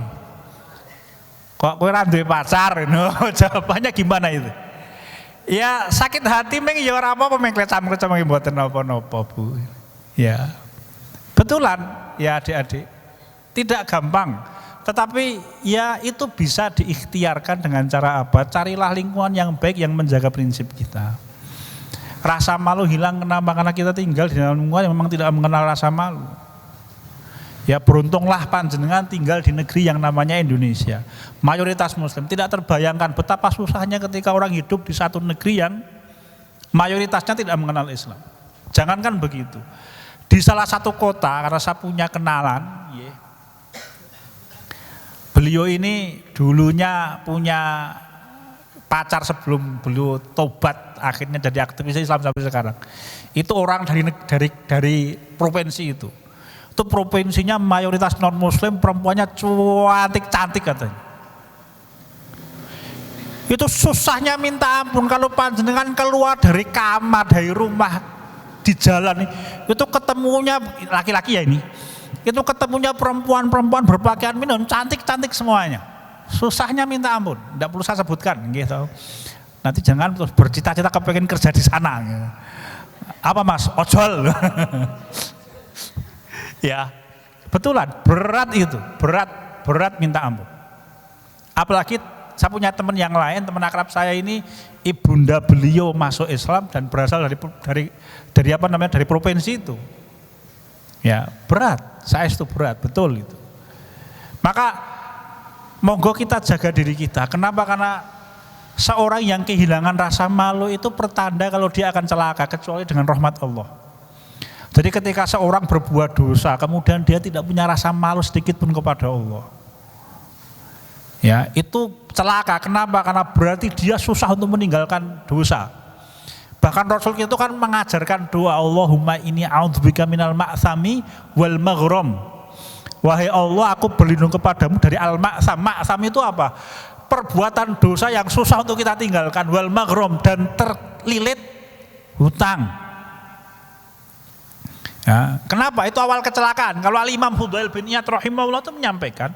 Kok kowe ra duwe pacar? No, jawabannya gimana itu? Ya sakit hati meng ya ora apa-apa meng klecam-klecam mboten napa-napa, Bu. Ya. Betulan ya adik-adik. Tidak gampang. Tetapi ya itu bisa diikhtiarkan dengan cara apa? Carilah lingkungan yang baik yang menjaga prinsip kita. Rasa malu hilang kenapa? Karena kita tinggal di dalam lingkungan yang memang tidak mengenal rasa malu. Ya beruntunglah panjenengan tinggal di negeri yang namanya Indonesia. Mayoritas muslim, tidak terbayangkan betapa susahnya ketika orang hidup di satu negeri yang mayoritasnya tidak mengenal Islam. Jangankan begitu. Di salah satu kota, karena saya punya kenalan, beliau ini dulunya punya pacar sebelum beliau tobat, akhirnya jadi aktivis Islam sampai sekarang. Itu orang dari provinsi itu. Itu provinsinya mayoritas non muslim, perempuannya cantik katanya. Itu susahnya minta ampun kalau panjenengan keluar dari kamar, dari rumah, di jalan itu ketemunya laki-laki ya ini. Itu ketemunya perempuan-perempuan berpakaian minum cantik-cantik semuanya. Susahnya minta ampun, tidak perlu saya sebutkan gitu. Nanti jangan terus bercita-cita kepengen kerja di sana. Gitu. Apa Mas? Ojol. Ya, betulan berat itu, berat minta ampun. Apalagi saya punya teman yang lain, teman akrab saya ini ibunda beliau masuk Islam dan berasal dari provinsi itu. Ya, berat, saya itu berat, betul itu. Maka monggo kita jaga diri kita. Kenapa? Karena seorang yang kehilangan rasa malu itu pertanda kalau dia akan celaka kecuali dengan rahmat Allah. Jadi ketika seorang berbuat dosa, kemudian dia tidak punya rasa malu sedikit pun kepada Allah, ya itu celaka. Kenapa? Karena berarti dia susah untuk meninggalkan dosa. Bahkan Rasul itu kan mengajarkan doa, Allahumma inni a'udzubika minal ma'thami wal maghram. Wahai Allah, aku berlindung kepadamu dari al-ma'tham. Ma'tham itu apa? Perbuatan dosa yang susah untuk kita tinggalkan, wal maghram, dan terlilit hutang. Ya, kenapa? Itu awal kecelakaan. Kalau Al-Imam Fudail bin Iyad rahimahullah itu menyampaikan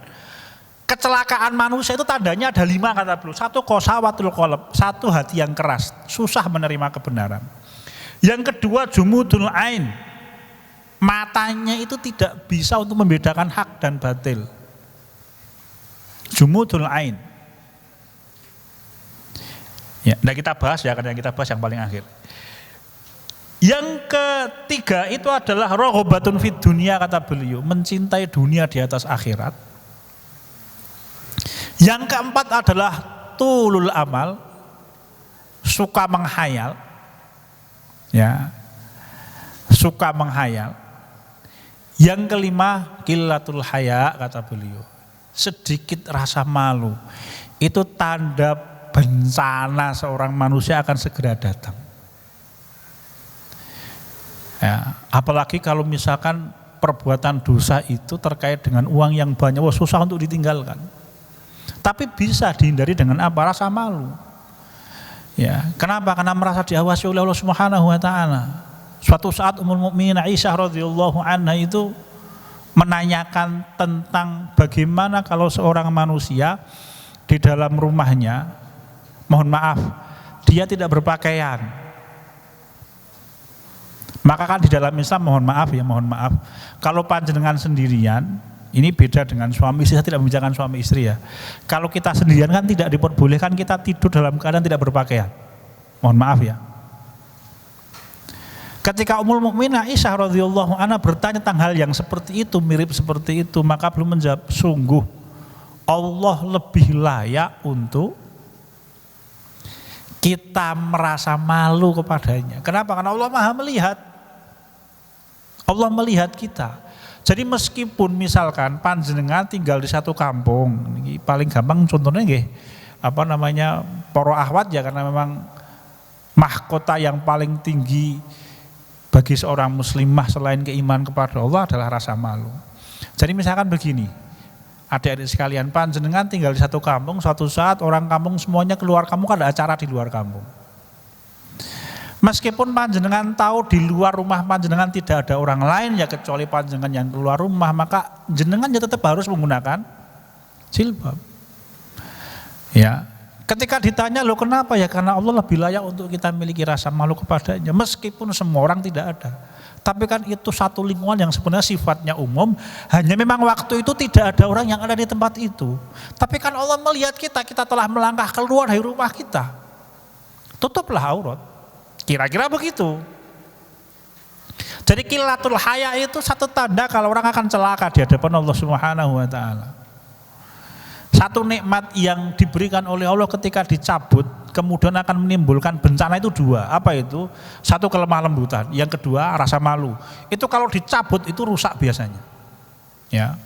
kecelakaan manusia itu tandanya ada 5 kata beliau. 1 qasawatul qalb, 1 hati yang keras, susah menerima kebenaran. Yang kedua jumudul ain, matanya itu tidak bisa untuk membedakan hak dan batil. Jumudul ain. Ya, nah kita bahas ya, karena kita bahas yang paling akhir. Yang ketiga itu adalah raghabatun fid dunya, kata beliau, mencintai dunia di atas akhirat. Yang keempat adalah tulul amal, suka menghayal. Ya. Suka menghayal. Yang kelima qillatul haya, kata beliau, sedikit rasa malu. Itu tanda bencana seorang manusia akan segera datang. Ya, apalagi kalau misalkan perbuatan dosa itu terkait dengan uang yang banyak, wah susah untuk ditinggalkan. Tapi bisa dihindari dengan apa? Rasa malu. Ya, kenapa? Karena merasa diawasi oleh Allah Subhanahu wa taala. Suatu saat Ummul Mukminin Aisyah radhiyallahu anha itu menanyakan tentang bagaimana kalau seorang manusia di dalam rumahnya, mohon maaf, dia tidak berpakaian. Maka kan di dalam Islam, mohon maaf, kalau panjenengan sendirian, ini beda dengan suami istri. Saya tidak membicarakan suami istri ya. Kalau kita sendirian kan tidak diperbolehkan kita tidur dalam keadaan tidak berpakaian. Mohon maaf ya. Ketika Ummul Mukminin Aisyah radhiyallahu anha bertanya tentang hal yang seperti itu, mirip seperti itu, maka belum menjawab, sungguh Allah lebih layak untuk kita merasa malu kepadanya. Kenapa? Karena Allah Maha melihat. Allah melihat kita. Jadi meskipun misalkan panjenengan tinggal di satu kampung, ini paling gampang contohnya nggih, para ahwat ya, karena memang mahkota yang paling tinggi bagi seorang muslimah selain keimanan kepada Allah adalah rasa malu. Jadi misalkan begini, adik-adik sekalian, panjenengan tinggal di satu kampung, suatu saat orang kampung semuanya keluar kampung, ada acara di luar kampung. Meskipun panjenengan tahu di luar rumah panjenengan tidak ada orang lain ya kecuali panjenengan yang keluar rumah, maka jenengan ya tetap harus menggunakan jilbab. Ya, ketika ditanya lo kenapa, ya karena Allah lebih layak untuk kita miliki rasa malu kepadanya, meskipun semua orang tidak ada. Tapi kan itu satu lingkungan yang sebenarnya sifatnya umum, hanya memang waktu itu tidak ada orang yang ada di tempat itu. Tapi kan Allah melihat kita telah melangkah keluar dari rumah kita, tutuplah aurat. Kira-kira begitu. Jadi qillatul haya itu satu tanda kalau orang akan celaka di hadapan Allah Subhanahu wa taala. Satu nikmat yang diberikan oleh Allah ketika dicabut kemudian akan menimbulkan bencana itu dua. Apa itu? Satu, kelemah lembutan, yang kedua rasa malu. Itu kalau dicabut itu rusak biasanya. Ya.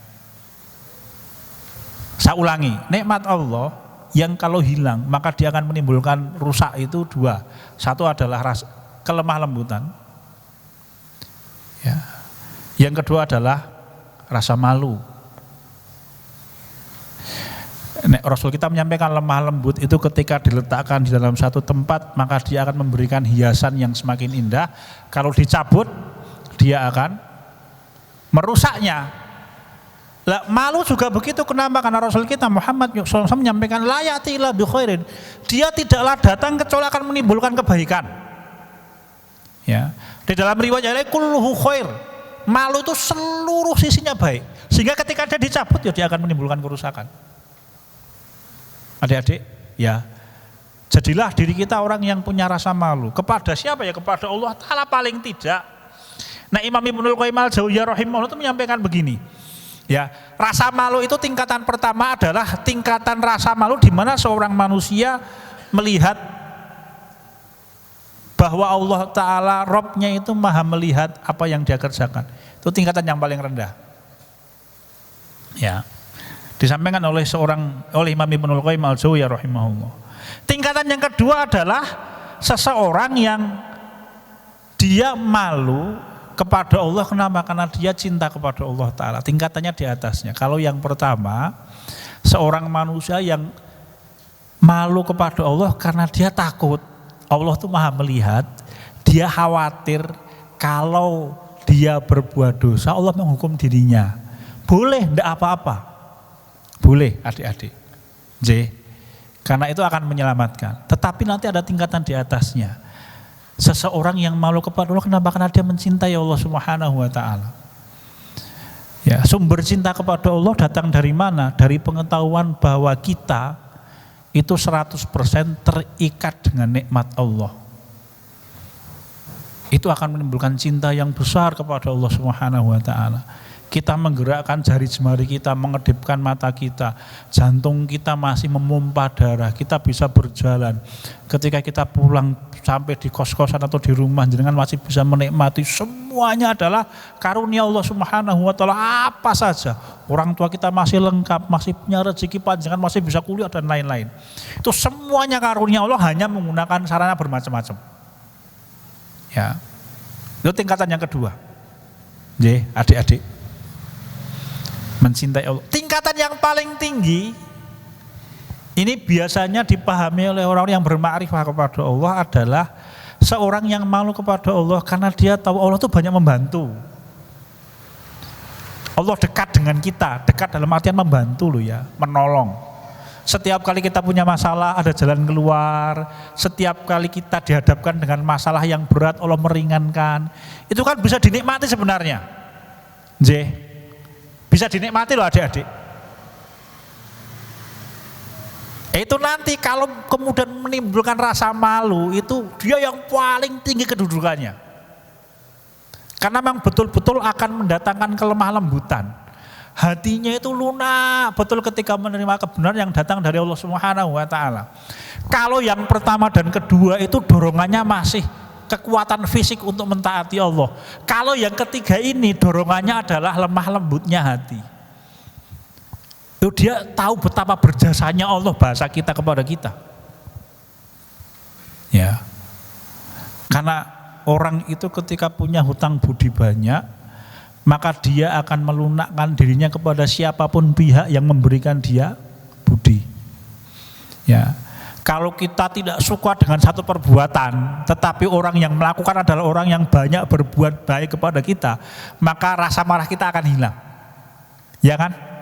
Saya ulangi, nikmat Allah yang kalau hilang maka dia akan menimbulkan rusak itu dua. Satu adalah kelemah lembutan. Ya. Yang kedua adalah rasa malu. Rasul kita menyampaikan lemah lembut itu ketika diletakkan di dalam satu tempat maka dia akan memberikan hiasan yang semakin indah. Kalau dicabut dia akan merusaknya. Lah, malu juga begitu. Kenapa? Karena Rasul kita Muhammad SAW menyampaikan la ya'ti illa bi khairin. Dia tidaklah datang kecuali akan menimbulkan kebaikan. Ya. Di dalam riwayat lain kulluhu khair. Malu itu seluruh sisinya baik. Sehingga ketika dia dicabut ya dia akan menimbulkan kerusakan. Adik-adik, ya, jadilah diri kita orang yang punya rasa malu. Kepada siapa ya? Kepada Allah Ta'ala paling tidak. Nah, Imam Ibnul Qayyim al-Jauziyah rahimahullah itu menyampaikan begini. Ya, rasa malu itu tingkatan pertama adalah tingkatan rasa malu di mana seorang manusia melihat bahwa Allah Ta'ala Robnya itu maha melihat apa yang dia kerjakan. Itu tingkatan yang paling rendah. Ya. Disampaikan oleh Imam Ibnul Qayyim al-Jauziyah rahimahullah. Tingkatan yang kedua adalah seseorang yang dia malu kepada Allah. Kenapa? Karena dia cinta kepada Allah Ta'ala. Tingkatannya di atasnya. Kalau yang pertama, seorang manusia yang malu kepada Allah karena dia takut Allah itu maha melihat. Dia khawatir kalau dia berbuat dosa Allah menghukum dirinya. Boleh, tidak apa-apa. Boleh adik-adik, karena itu akan menyelamatkan. Tetapi nanti ada tingkatan di atasnya. Seseorang yang malu kepada Allah, kenapa? Karena dia mencintai Allah Subhanahu wa taala. Ya, sumber cinta kepada Allah datang dari mana? Dari pengetahuan bahwa kita itu 100% terikat dengan nikmat Allah. Itu akan menimbulkan cinta yang besar kepada Allah Subhanahu wa taala. Kita menggerakkan jari jemari kita, mengedipkan mata kita, jantung kita masih memompa darah, kita bisa berjalan. Ketika kita pulang sampai di kos-kosan atau di rumah, jenengan masih bisa menikmati. Semuanya adalah karunia Allah Subhanahu wa taala. Apa saja, orang tua kita masih lengkap, masih punya rezeki panjangan, masih bisa kuliah dan lain-lain. Itu semuanya karunia Allah, hanya menggunakan sarana bermacam-macam. Ya, itu tingkatan yang kedua. Adik-adik, mencintai Allah. Tingkatan yang paling tinggi ini biasanya dipahami oleh orang yang bermakrifah kepada Allah adalah seorang yang malu kepada Allah karena dia tahu Allah itu banyak membantu. Allah dekat dengan kita, dekat dalam artian membantu loh ya, menolong. Setiap kali kita punya masalah ada jalan keluar. Setiap kali kita dihadapkan dengan masalah yang berat Allah meringankan. Itu kan bisa dinikmati sebenarnya. Bisa dinikmati loh adik-adik. Itu nanti kalau kemudian menimbulkan rasa malu, itu dia yang paling tinggi kedudukannya. Karena memang betul-betul akan mendatangkan kelemah lembutan. Hatinya itu lunak betul ketika menerima kebenaran yang datang dari Allah Subhanahu wa taala. Kalau yang pertama dan kedua itu dorongannya masih kekuatan fisik untuk mentaati Allah. Kalau yang ketiga ini dorongannya adalah lemah lembutnya hati. Tuh dia tahu betapa berjasanya Allah bahasa kita kepada kita. Ya. Karena orang itu ketika punya hutang budi banyak, maka dia akan melunakkan dirinya kepada siapapun pihak yang memberikan dia budi. Ya. Kalau kita tidak suka dengan satu perbuatan, tetapi orang yang melakukan adalah orang yang banyak berbuat baik kepada kita, maka rasa marah kita akan hilang. Ya kan?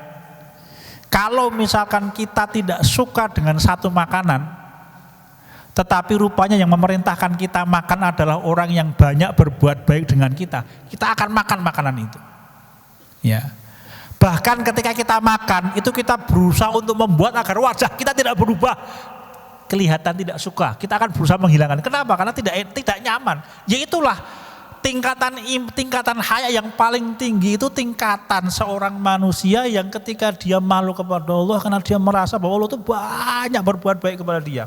Kalau misalkan kita tidak suka dengan satu makanan, tetapi rupanya yang memerintahkan kita makan adalah orang yang banyak berbuat baik dengan kita akan makan makanan itu. Ya. Bahkan ketika kita makan, itu kita berusaha untuk membuat agar wajah kita tidak berubah, kelihatan tidak suka, kita akan berusaha menghilangkan. Kenapa? Karena tidak nyaman. Ya itulah tingkatan haya yang paling tinggi, itu tingkatan seorang manusia yang ketika dia malu kepada Allah karena dia merasa bahwa Allah itu banyak berbuat baik kepada dia.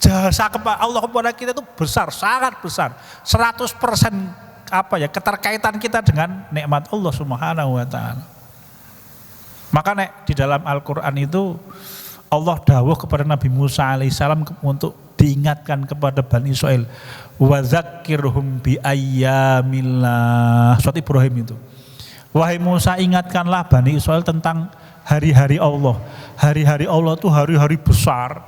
Jasa kepada Allah kepada kita itu besar, sangat besar. 100% keterkaitan kita dengan nikmat Allah Subhanahu wa taala. Maka di dalam Al-Qur'an itu Allah dawuh kepada Nabi Musa alaihissalam untuk diingatkan kepada Bani Israil, wa dzakirhum bi ayyamillah, surat Ibrahim itu. Wahai Musa, ingatkanlah Bani Israil tentang hari-hari Allah. Hari-hari Allah itu hari-hari besar,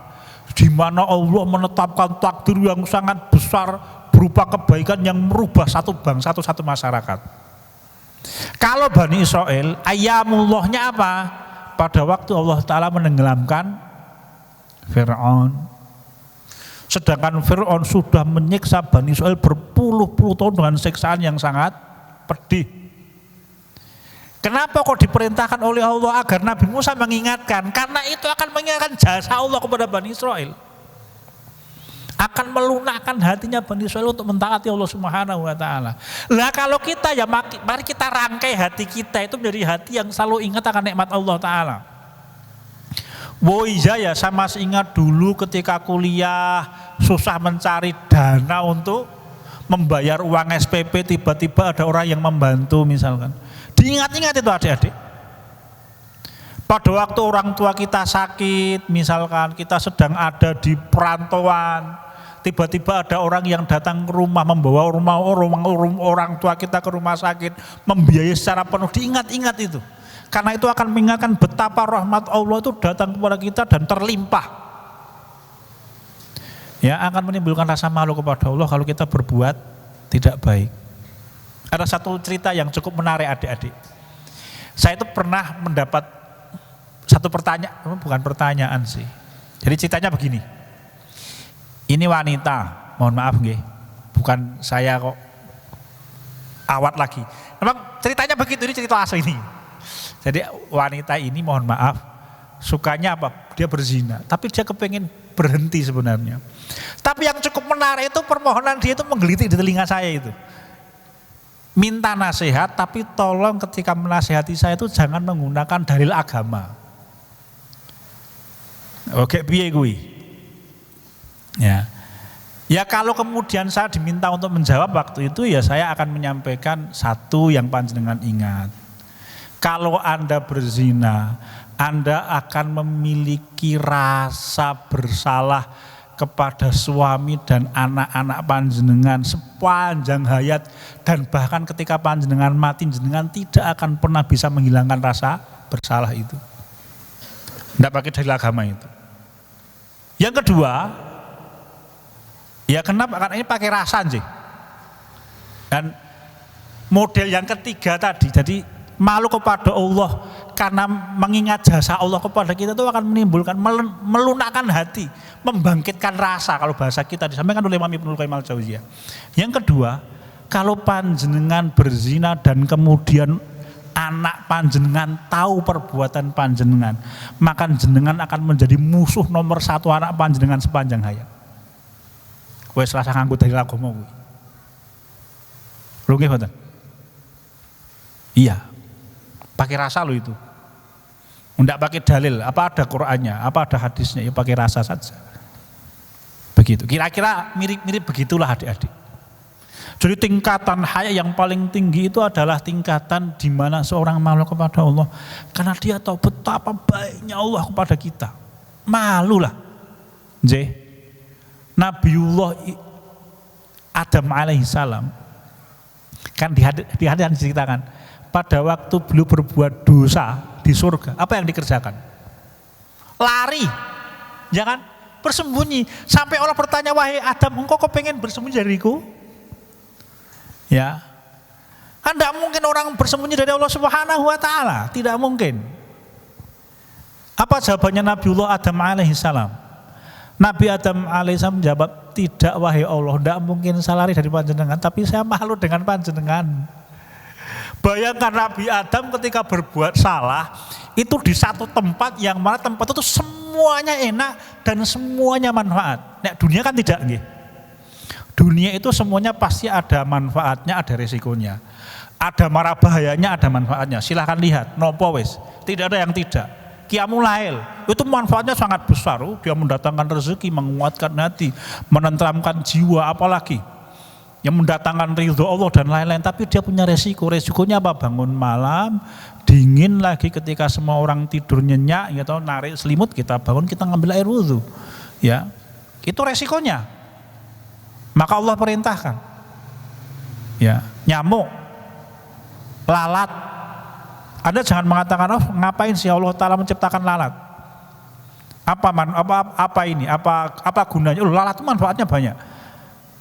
di mana Allah menetapkan takdir yang sangat besar berupa kebaikan yang merubah satu bangsa atau satu masyarakat. Kalau Bani Israil, ayamullahnya apa? Pada waktu Allah Ta'ala menenggelamkan Fir'aun. Sedangkan Fir'aun sudah menyiksa Bani Israil berpuluh-puluh tahun dengan siksaan yang sangat pedih. Kenapa kok diperintahkan oleh Allah agar Nabi Musa mengingatkan? Karena itu akan mengingatkan jasa Allah kepada Bani Israil. Akan melunakkan hatinya Bani Israil untuk mentaati Allah Subhanahu wa taala. Lah kalau kita ya mari kita rangkai hati kita itu menjadi hati yang selalu ingat akan nikmat Allah taala. Iya ya, saya masih ingat dulu ketika kuliah susah mencari dana untuk membayar uang SPP, tiba-tiba ada orang yang membantu misalkan. Diingat-ingat itu adik-adik. Pada waktu orang tua kita sakit, misalkan kita sedang ada di perantauan, tiba-tiba ada orang yang datang ke rumah, membawa orang tua kita ke rumah sakit, membiayai secara penuh, diingat-ingat itu. Karena itu akan mengingatkan betapa rahmat Allah itu datang kepada kita dan terlimpah. Ya, akan menimbulkan rasa malu kepada Allah kalau kita berbuat tidak baik. Ada satu cerita yang cukup menarik adik-adik. Saya itu pernah mendapat satu pertanyaan, bukan pertanyaan sih. Jadi ceritanya begini. Ini wanita, mohon maaf nggih, bukan saya kok awat lagi. Memang ceritanya begitu, ini cerita asli ini. Jadi wanita ini mohon maaf, sukanya apa? Dia berzina, tapi dia kepengen berhenti sebenarnya. Tapi yang cukup menarik itu permohonan dia itu menggelitik di telinga saya itu. Minta nasihat, tapi tolong ketika menasihati saya itu jangan menggunakan dalil agama. Oke, piye kuwi? Ya kalau kemudian saya diminta untuk menjawab waktu itu, ya saya akan menyampaikan satu yang panjenengan ingat. Kalau Anda berzina, Anda akan memiliki rasa bersalah kepada suami dan anak-anak panjenengan sepanjang hayat, dan bahkan ketika panjenengan mati, jenengan tidak akan pernah bisa menghilangkan rasa bersalah itu. Tidak pakai dalil agama itu. Yang kedua, ya kenapa? Karena ini pakai rasa sih. Dan model yang ketiga tadi, jadi malu kepada Allah karena mengingat jasa Allah kepada kita itu akan menimbulkan melunakkan hati, membangkitkan rasa kalau bahasa kita disampaikan oleh Imam Ibnul Qayyim Al-Jauziyah. Yang kedua, kalau panjenengan berzina dan kemudian anak panjenengan tahu perbuatan panjenengan, maka jenengan akan menjadi musuh nomor satu anak panjenengan sepanjang hayat. Wes rasa nganggo dalil agama kuwi. Lho nggih mboten? Iya. Pakai rasa lo itu. Enggak pakai dalil, apa ada Qur'annya, apa ada hadisnya, ya pakai rasa saja. Begitu. Kira-kira mirip-mirip begitulah adik-adik. Jadi tingkatan haya yang paling tinggi itu adalah tingkatan di mana seorang malu kepada Allah. Karena dia tahu betapa baiknya Allah kepada kita. Malulah. Nabiullah Adam alaihissalam kan di hadis diceritakan pada waktu beliau berbuat dosa di surga, apa yang dikerjakan? Lari, jangan bersembunyi. Sampai Allah bertanya, wahai Adam, engkau kok pengen bersembunyi dariku? Ya, tidak mungkin orang bersembunyi dari Allah Subhanahu Wa Taala, tidak mungkin. Apa jawabannya Nabiullah Adam alaihissalam? Nabi Adam alaihissalam menjawab, tidak wahai Allah, tidak mungkin saya lari dari panjenengan, tapi saya malu dengan panjenengan. Bayangkan Nabi Adam ketika berbuat salah, itu di satu tempat yang mana tempat itu semuanya enak dan semuanya manfaat. Nah, dunia kan tidak, nggih. Dunia itu semuanya pasti ada manfaatnya, ada resikonya. Ada mara bahayanya, ada manfaatnya. Silahkan lihat, nopo wis. Tidak ada yang tidak. Qiyamul Lail itu manfaatnya sangat besar. Dia mendatangkan rezeki, menguatkan hati, menenteramkan jiwa, apalagi yang mendatangkan ridho Allah dan lain-lain. Tapi dia punya resiko. Resikonya apa? Bangun malam, dingin lagi ketika semua orang tidur nyenyak, gitu, narik selimut, kita bangun, kita ngambil air wudhu. Ya, itu resikonya. Maka Allah perintahkan, ya, nyamuk, lalat. Anda jangan mengatakan, oh ngapain sih Allah Ta'ala menciptakan lalat? Apa ini? Apa gunanya? Oh, lalat itu manfaatnya banyak.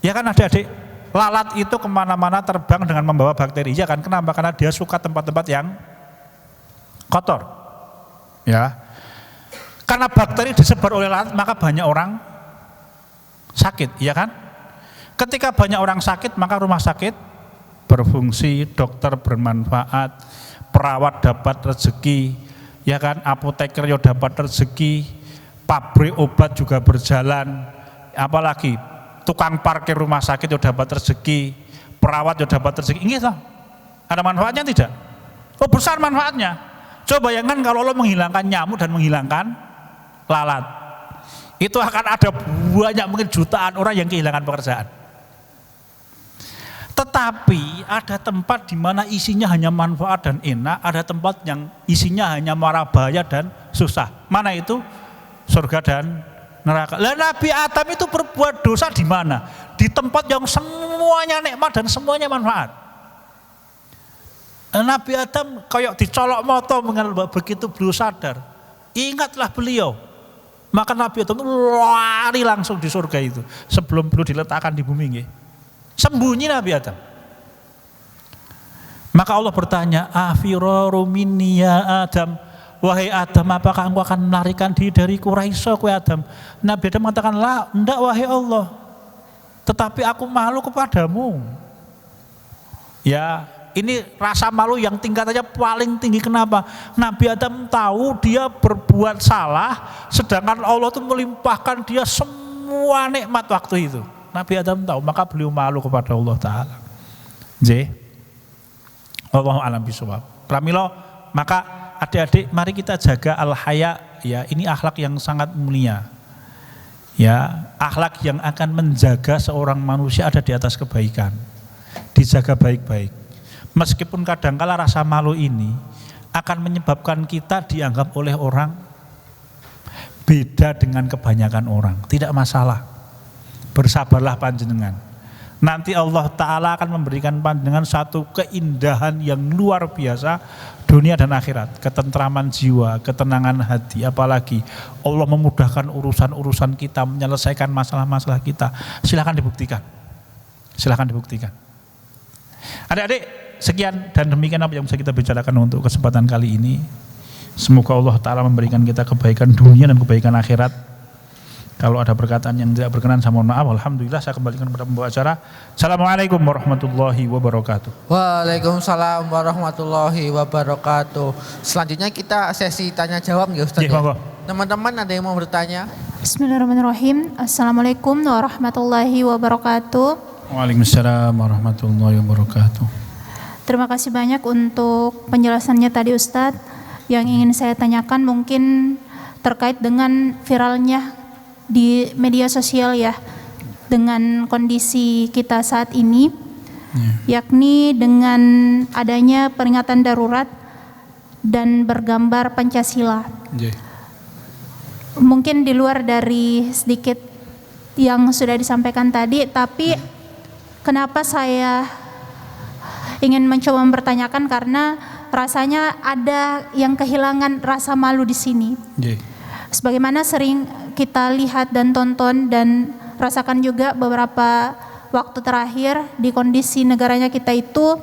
Ya kan adik-adik, lalat itu kemana-mana terbang dengan membawa bakteri. Ya kan, kenapa? Karena dia suka tempat-tempat yang kotor. Ya, karena bakteri disebar oleh lalat, maka banyak orang sakit, ya kan? Ketika banyak orang sakit, maka rumah sakit berfungsi, dokter bermanfaat, perawat dapat rezeki, ya kan, apoteker yo dapat rezeki, pabrik obat juga berjalan, apalagi tukang parkir rumah sakit yo dapat rezeki, perawat yo dapat rezeki. Ini toh, ada manfaatnya tidak? Oh, besar manfaatnya. Coba bayangkan kalau Allah menghilangkan nyamuk dan menghilangkan lalat, itu akan ada banyak, mungkin jutaan orang yang kehilangan pekerjaan. Tetapi ada tempat di mana isinya hanya manfaat dan enak, ada tempat yang isinya hanya mara bahaya dan susah. Mana itu? Surga dan neraka. Lah Nabi Adam itu berbuat dosa di mana? Di tempat yang semuanya nikmat dan semuanya manfaat. Nabi Adam kayak dicolok moto mengenal, begitu beliau sadar, ingatlah beliau. Maka Nabi Adam lari langsung di surga itu sebelum beliau diletakkan di bumi, nggih. Sembunyi Nabi Adam. Maka Allah bertanya, afiraru minni ya Adam, wahai Adam, apakah engkau akan melarikan diri dariku? Raiso kowe Adam. Nabi Adam mengatakan, la, enggak wahai Allah, tetapi aku malu kepadamu. Ya, ini rasa malu yang tingkatannya paling tinggi. Kenapa? Nabi Adam tahu dia berbuat salah, sedangkan Allah itu melimpahkan dia semua nikmat waktu itu. Nabi Adam tahu, maka beliau malu kepada Allah Ta'ala. Wallahu a'lam bishawab. Pramila, maka adik-adik mari kita jaga al-haya, ya, ini akhlak yang sangat mulia. Ya, akhlak yang akan menjaga seorang manusia ada di atas kebaikan. Dijaga baik-baik. Meskipun kadangkala rasa malu ini akan menyebabkan kita dianggap oleh orang beda dengan kebanyakan orang. Tidak masalah. Bersabarlah panjenengan. Nanti Allah Ta'ala akan memberikan panjenengan satu keindahan yang luar biasa dunia dan akhirat. Ketentraman jiwa, ketenangan hati. Apalagi Allah memudahkan urusan-urusan kita, menyelesaikan masalah-masalah kita. Silahkan dibuktikan. Silahkan dibuktikan. Adik-adik, sekian dan demikian apa yang bisa kita bicarakan untuk kesempatan kali ini. Semoga Allah Ta'ala memberikan kita kebaikan dunia dan kebaikan akhirat. Kalau ada perkataan yang tidak berkenan, saya mohon maaf. Alhamdulillah, saya kembalikan kepada pembawa acara. Assalamualaikum warahmatullahi wabarakatuh. Waalaikumsalam warahmatullahi wabarakatuh. Selanjutnya kita sesi tanya jawab ya Ustaz. Teman-teman ada yang mau bertanya? Bismillahirrahmanirrahim. Assalamualaikum warahmatullahi wabarakatuh. Waalaikumsalam warahmatullahi wabarakatuh. Terima kasih banyak untuk penjelasannya tadi Ustadz. Yang ingin saya tanyakan mungkin terkait dengan viralnya di media sosial ya, dengan kondisi kita saat ini yakni dengan adanya peringatan darurat dan bergambar Pancasila. Mungkin di luar dari sedikit yang sudah disampaikan tadi, tapi kenapa saya ingin mencoba mempertanyakan, karena rasanya ada yang kehilangan rasa malu di sini. Sebagaimana sering kita lihat dan tonton dan rasakan juga beberapa waktu terakhir di kondisi negaranya kita itu,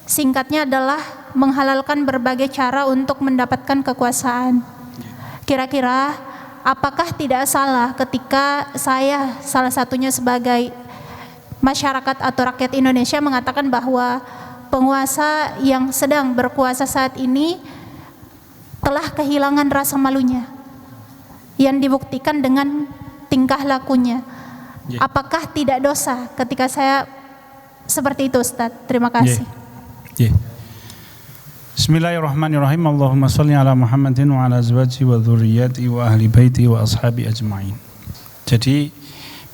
singkatnya adalah menghalalkan berbagai cara untuk mendapatkan kekuasaan. Kira-kira apakah tidak salah ketika saya salah satunya sebagai masyarakat atau rakyat Indonesia mengatakan bahwa penguasa yang sedang berkuasa saat ini telah kehilangan rasa malunya yang dibuktikan dengan tingkah lakunya. Apakah tidak dosa ketika saya seperti itu, Ustaz? Terima kasih. Bismillahirrahmanirrahim. Allahumma sholli ala Muhammadin wa ala azwaji wa dzurriyyati wa ahli baiti wa ashabi ajmain. Jadi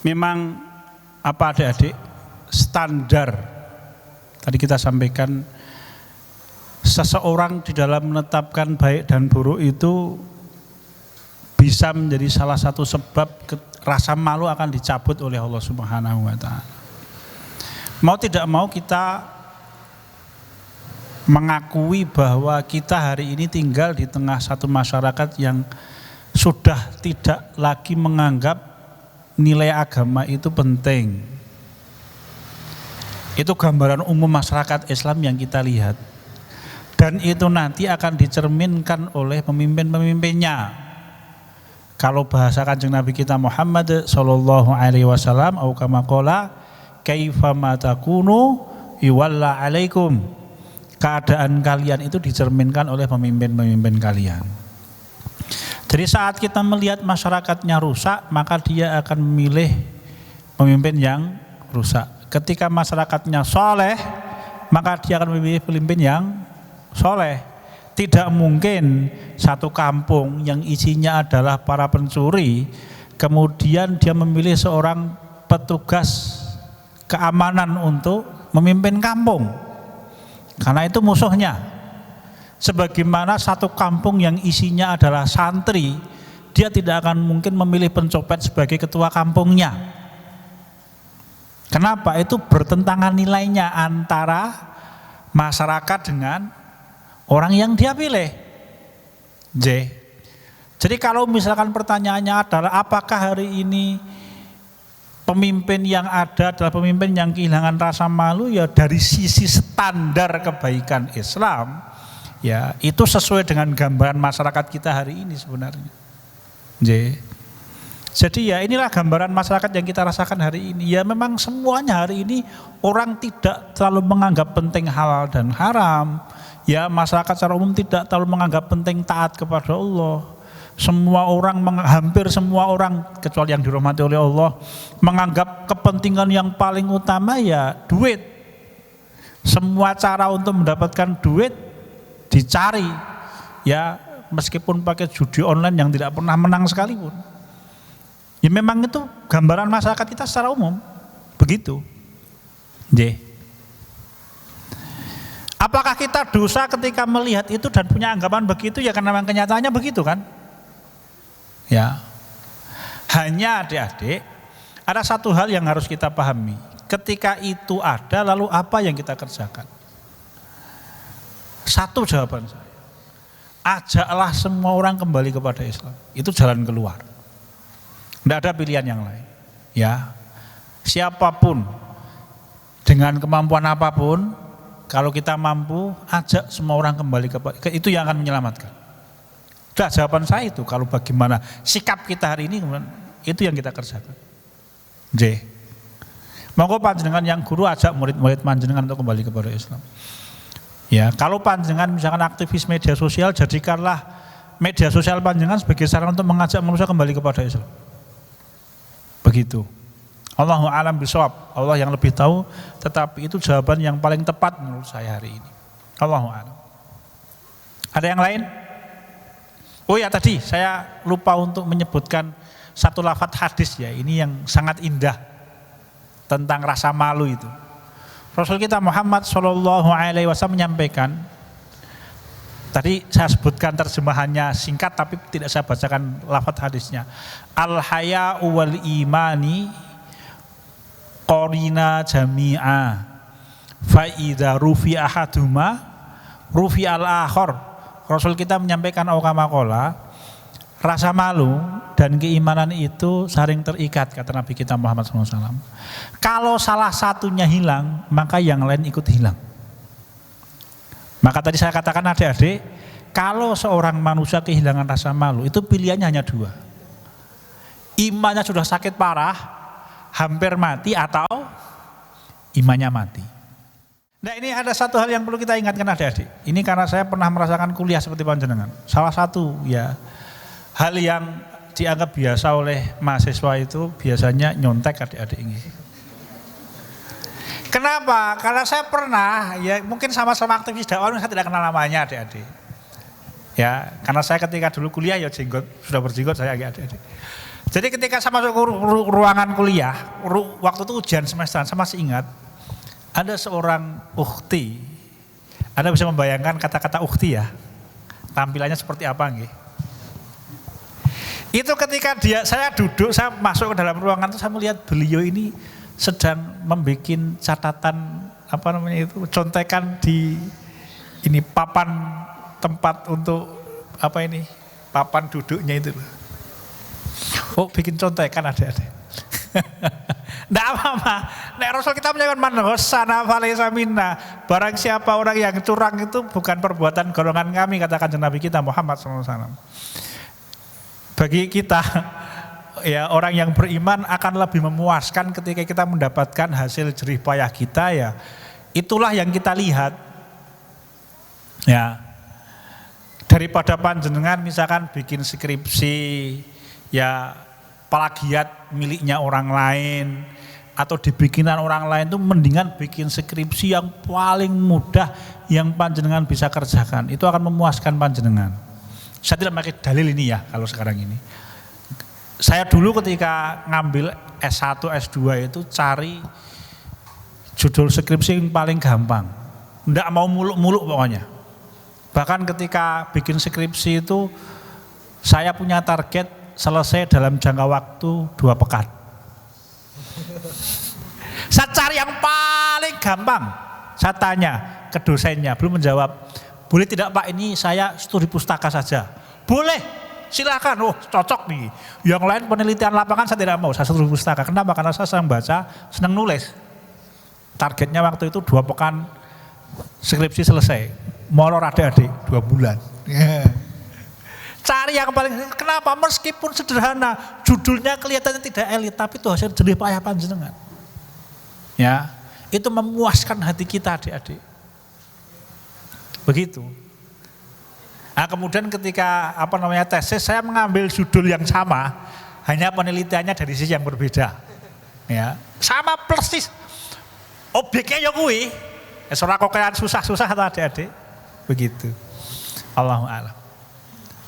memang apa adik-adik, standar tadi kita sampaikan, seseorang di dalam menetapkan baik dan buruk itu bisa menjadi salah satu sebab rasa malu akan dicabut oleh Allah Subhanahu wa taala. Mau tidak mau kita mengakui bahwa kita hari ini tinggal di tengah satu masyarakat yang sudah tidak lagi menganggap nilai agama itu penting. Itu gambaran umum masyarakat Islam yang kita lihat. Dan itu nanti akan dicerminkan oleh pemimpin-pemimpinnya. Kalau bahasa Kanjeng Nabi kita Muhammad sallallahu alaihi wasallam, au kama qala kaifa ma takunu yuwalla alaikum. Keadaan kalian itu dicerminkan oleh pemimpin-pemimpin kalian. Jadi saat kita melihat masyarakatnya rusak, maka dia akan memilih pemimpin yang rusak. Ketika masyarakatnya soleh, maka dia akan memilih pemimpin yang soleh. Tidak mungkin satu kampung yang isinya adalah para pencuri, kemudian dia memilih seorang petugas keamanan untuk memimpin kampung, karena itu musuhnya. Sebagaimana satu kampung yang isinya adalah santri, dia tidak akan mungkin memilih pencopet sebagai ketua kampungnya. Kenapa? Itu bertentangan nilainya antara masyarakat dengan orang yang dia pilih. Jadi kalau misalkan pertanyaannya adalah apakah hari ini pemimpin yang ada adalah pemimpin yang kehilangan rasa malu, ya dari sisi standar kebaikan Islam, ya itu sesuai dengan gambaran masyarakat kita hari ini sebenarnya. Jadi ya inilah gambaran masyarakat yang kita rasakan hari ini. Ya memang semuanya hari ini orang tidak terlalu menganggap penting halal dan haram. Ya masyarakat secara umum tidak terlalu menganggap penting taat kepada Allah. Semua orang, hampir semua orang kecuali yang dirahmati oleh Allah, menganggap kepentingan yang paling utama ya duit. Semua cara untuk mendapatkan duit dicari, ya meskipun pakai judi online yang tidak pernah menang sekalipun. Ya memang itu gambaran masyarakat kita secara umum begitu. Apakah kita dosa ketika melihat itu dan punya anggapan begitu? Ya karena memang kenyataannya begitu kan. Ya, hanya adik-adik ada satu hal yang harus kita pahami. Ketika itu ada, lalu apa yang kita kerjakan? Satu jawaban saya, ajaklah semua orang kembali kepada Islam. Itu jalan keluar. Tidak ada pilihan yang lain. Ya, siapapun dengan kemampuan apapun, kalau kita mampu, ajak semua orang kembali kepada itu yang akan menyelamatkan. Sudah jawaban saya itu. Kalau bagaimana sikap kita hari ini, itu yang kita kerjakan. Monggo panjenengan yang guru ajak murid-murid panjenengan untuk kembali kepada Islam. Ya, kalau panjenengan misalkan aktivis media sosial, jadikanlah media sosial panjenengan sebagai sarana untuk mengajak manusia kembali kepada Islam. Begitu. Allahu a'lam bishawab. Allah yang lebih tahu, tetapi itu jawaban yang paling tepat menurut saya hari ini. Allahu a'lam. Ada yang lain? Oh ya, tadi saya lupa untuk menyebutkan satu lafadz hadis ya, ini yang sangat indah tentang rasa malu itu. Rasul kita Muhammad SAW menyampaikan, tadi saya sebutkan terjemahannya singkat tapi tidak saya bacakan lafaz hadisnya. Al-haya'u wal imani qarina jami'a fa idza rufi ahaduma rufi al-akhar. Rasul kita menyampaikan awqamakola, rasa malu dan keimanan itu saling terikat, kata Nabi kita Muhammad SAW. Kalau salah satunya hilang, maka yang lain ikut hilang. Maka tadi saya katakan adik-adik, kalau seorang manusia kehilangan rasa malu, itu pilihannya hanya dua. Imannya sudah sakit parah, hampir mati, atau imannya mati. Nah, ini ada satu hal yang perlu kita ingatkan adik-adik. Ini karena saya pernah merasakan kuliah seperti panjenengan. Salah satu ya hal yang dianggap biasa oleh mahasiswa itu biasanya nyontek adik-adik ini. Kenapa? Karena saya pernah, ya mungkin sama-sama aktivis dakwah, saya tidak kenal namanya adik-adik. Ya, karena saya ketika dulu kuliah ya jenggot, sudah berjenggot saya adik-adik. Jadi ketika saya masuk ke ruangan kuliah, waktu itu ujian semesteran, saya masih ingat, ada seorang ukhti. Anda bisa membayangkan kata-kata ukhti ya, tampilannya seperti apa nggih? Itu ketika saya duduk, saya masuk ke dalam ruangan itu, saya melihat beliau ini sedang membuat catatan apa namanya itu, contekan di ini papan tempat untuk apa ini, papan duduknya itu. Oh, bikin contekan adik-adik. Nggak apa-apa. Nek Rasul kita menyatakan man ghassana falaysa minna. Barang siapa orang yang curang itu bukan perbuatan golongan kami, katakan Nabi kita Muhammad SAW. Bagi kita ya orang yang beriman akan lebih memuaskan ketika kita mendapatkan hasil jerih payah kita, ya itulah yang kita lihat ya, daripada panjenengan misalkan bikin skripsi ya plagiat miliknya orang lain atau dibikinan orang lain, itu mendingan bikin skripsi yang paling mudah yang panjenengan bisa kerjakan, itu akan memuaskan panjenengan. Saya tidak pakai dalil ini ya kalau sekarang ini. Saya dulu ketika ngambil S1, S2 itu cari judul skripsi yang paling gampang. Enggak mau muluk-muluk pokoknya. Bahkan ketika bikin skripsi itu saya punya target selesai dalam jangka waktu 2 pekan. Saya cari yang paling gampang. Saya tanya ke dosennya, belum menjawab. Boleh tidak Pak, ini saya studi pustaka saja. Boleh, silakan. Oh cocok nih. Yang lain penelitian lapangan saya tidak mau, saya studi pustaka. Kenapa? Karena saya senang baca, senang nulis. Targetnya waktu itu 2 pekan skripsi selesai. Molor adik-adik 2 bulan. Cari yang paling, kenapa? Meskipun sederhana, judulnya kelihatannya tidak elit, tapi itu hasil jerih payah panjenengan. Ya, itu memuaskan hati kita adik-adik. Begitu. Nah, kemudian ketika tesis, saya mengambil judul yang sama, hanya penelitiannya dari sisi yang berbeda. Ya, sama persis. Objeknya ya kuwi. Ora kok kayak susah-susah atau adik-adik. Begitu. Allahu a'lam.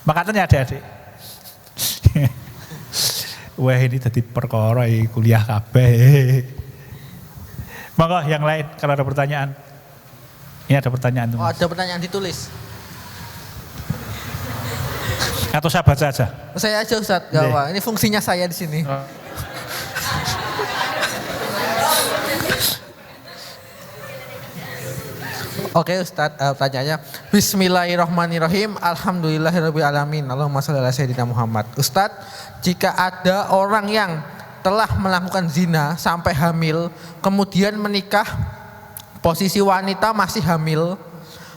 Makanya adik-adik. Wah, ini tadi perkara kuliah kabeh. Monggo yang lain kalau ada pertanyaan. Ini ada pertanyaan tuh. Oh, ada pertanyaan ditulis. Atau saya baca aja? Saya aja Ustaz, gak apa. Ini fungsinya saya di sini. Oh. Oke Ustaz, pertanyaannya Bismillahirrahmanirrahim, Alhamdulillahirrahmanirrahim, Allahumma sholli ala sayyidina Muhammad. Ustaz, jika ada orang yang telah melakukan zina sampai hamil, kemudian menikah, posisi wanita masih hamil,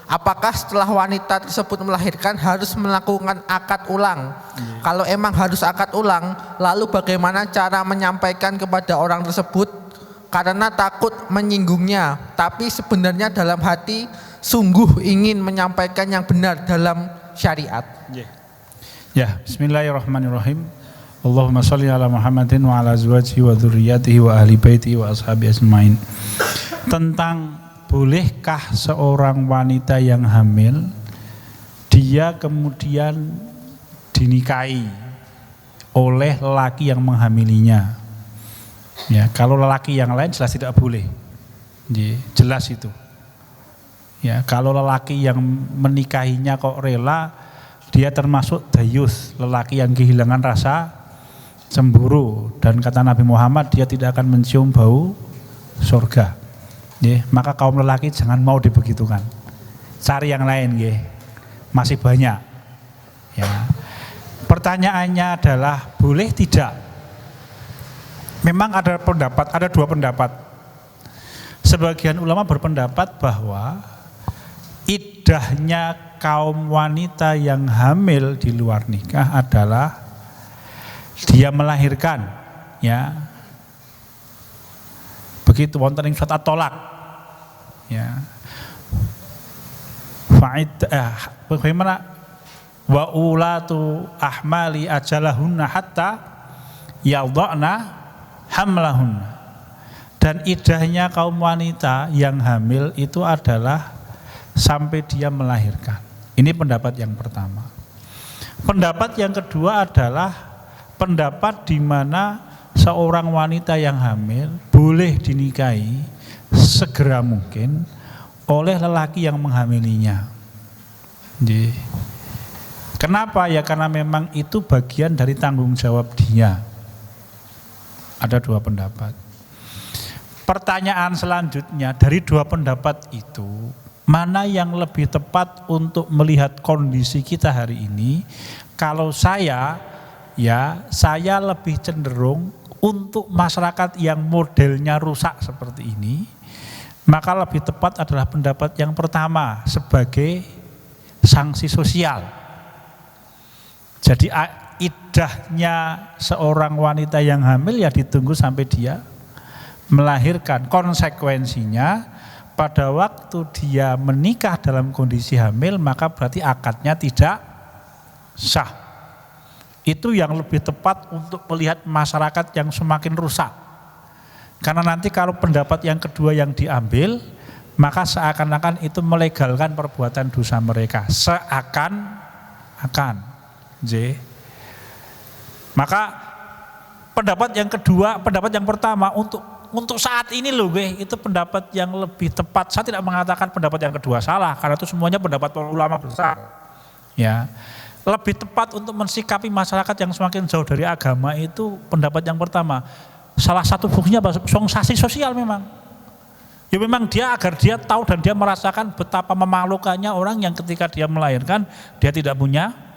apakah setelah wanita tersebut melahirkan harus melakukan akad ulang? Kalau emang harus akad ulang, lalu bagaimana cara menyampaikan kepada orang tersebut? Karena takut menyinggungnya, tapi sebenarnya dalam hati sungguh ingin menyampaikan yang benar dalam syariat. Ya, bismillahirrahmanirrahim. Allahumma sholli ala Muhammadin wa ala azwajihi wa dzurriyyatihi wa ahli baitihi wa ashabi ajmain. Tentang bolehkah seorang wanita yang hamil dia kemudian dinikahi oleh lelaki yang menghamilinya. Ya, kalau lelaki yang lain jelas tidak boleh. Jelas itu. Ya, kalau lelaki yang menikahinya kok rela, dia termasuk dayus, lelaki yang kehilangan rasa cemburu, dan kata Nabi Muhammad dia tidak akan mencium bau surga. Maka kaum lelaki jangan mau dibegitukan. Cari yang lain, masih banyak. Ya. Pertanyaannya adalah boleh tidak? Memang ada dua pendapat. Sebagian ulama berpendapat bahwa iddahnya kaum wanita yang hamil di luar nikah adalah dia melahirkan, ya. Begitu wonten ing surat At-Tolak, ya. Bagaimana wa ulatu ahmali ajalahunna hatta yadhana hamlahunna. Dan iddahnya kaum wanita yang hamil itu adalah sampai dia melahirkan. Ini pendapat yang pertama. Pendapat yang kedua adalah pendapat di mana seorang wanita yang hamil boleh dinikahi segera mungkin oleh lelaki yang menghamilinya. Kenapa? Ya karena memang itu bagian dari tanggung jawab dia. Ada dua pendapat. Pertanyaan selanjutnya, dari dua pendapat itu, mana yang lebih tepat untuk melihat kondisi kita hari ini? Kalau saya lebih cenderung untuk masyarakat yang modelnya rusak seperti ini, maka lebih tepat adalah pendapat yang pertama sebagai sanksi sosial. Jadi iddahnya seorang wanita yang hamil ya ditunggu sampai dia melahirkan. Konsekuensinya pada waktu dia menikah dalam kondisi hamil, maka berarti akadnya tidak sah. Itu yang lebih tepat untuk melihat masyarakat yang semakin rusak. Karena nanti kalau pendapat yang kedua yang diambil, maka seakan-akan itu melegalkan perbuatan dosa mereka. Seakan-akan. Maka pendapat yang kedua, pendapat yang pertama untuk saat ini loh itu pendapat yang lebih tepat. Saya tidak mengatakan pendapat yang kedua salah, karena itu semuanya pendapat ulama besar. Ya, lebih tepat untuk mensikapi masyarakat yang semakin jauh dari agama itu pendapat yang pertama. Salah satu fungsinya sanksi sosial memang. Ya memang dia agar dia tahu dan dia merasakan betapa memalukannya orang yang ketika dia melahirkan dia tidak punya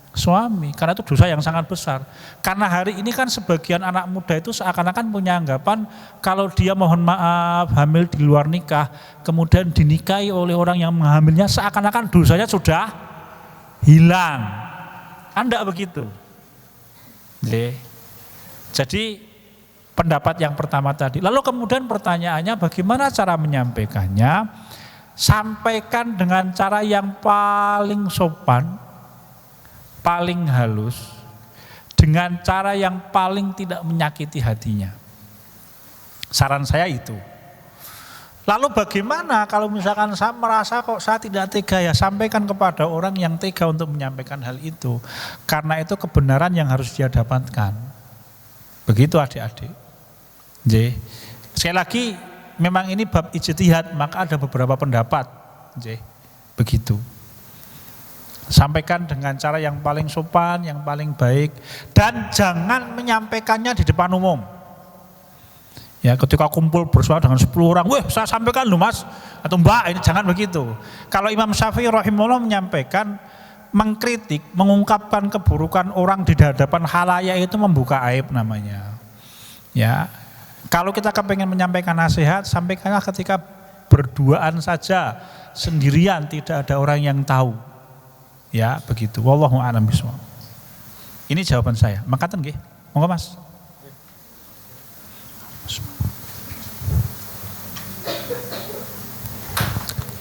suami, karena itu dosa yang sangat besar. Karena hari ini kan sebagian anak muda itu seakan-akan punya anggapan kalau dia mohon maaf hamil di luar nikah kemudian dinikahi oleh orang yang menghamilnya, seakan-akan dosanya sudah hilang. Anda begitu. Jadi pendapat yang pertama tadi. Lalu kemudian pertanyaannya bagaimana cara menyampaikannya? Sampaikan dengan cara yang paling sopan, paling halus, dengan cara yang paling tidak menyakiti hatinya. Saran saya itu. Lalu bagaimana kalau misalkan saya merasa kok saya tidak tega, ya sampaikan kepada orang yang tega untuk menyampaikan hal itu. Karena itu kebenaran yang harus dia dapatkan. Begitu adik-adik. Sekali lagi memang ini bab ijtihad, maka ada beberapa pendapat. Begitu. Sampaikan dengan cara yang paling sopan, yang paling baik, dan jangan menyampaikannya di depan umum. Ya, ketika kumpul bersuara dengan 10 orang, "Weh, saya sampaikan lu Mas," atau "Mbak, ini jangan begitu." Kalau Imam Syafi'i rahimahullah menyampaikan, mengkritik, mengungkapkan keburukan orang di hadapan khalayak itu membuka aib namanya. Ya, kalau kita kepengen menyampaikan nasihat, sampaikanlah ketika berduaan saja, sendirian, tidak ada orang yang tahu. Ya, begitu. Wallahu a'lam bishawab. Ini jawaban saya. Makaten nggih. Monggo Mas.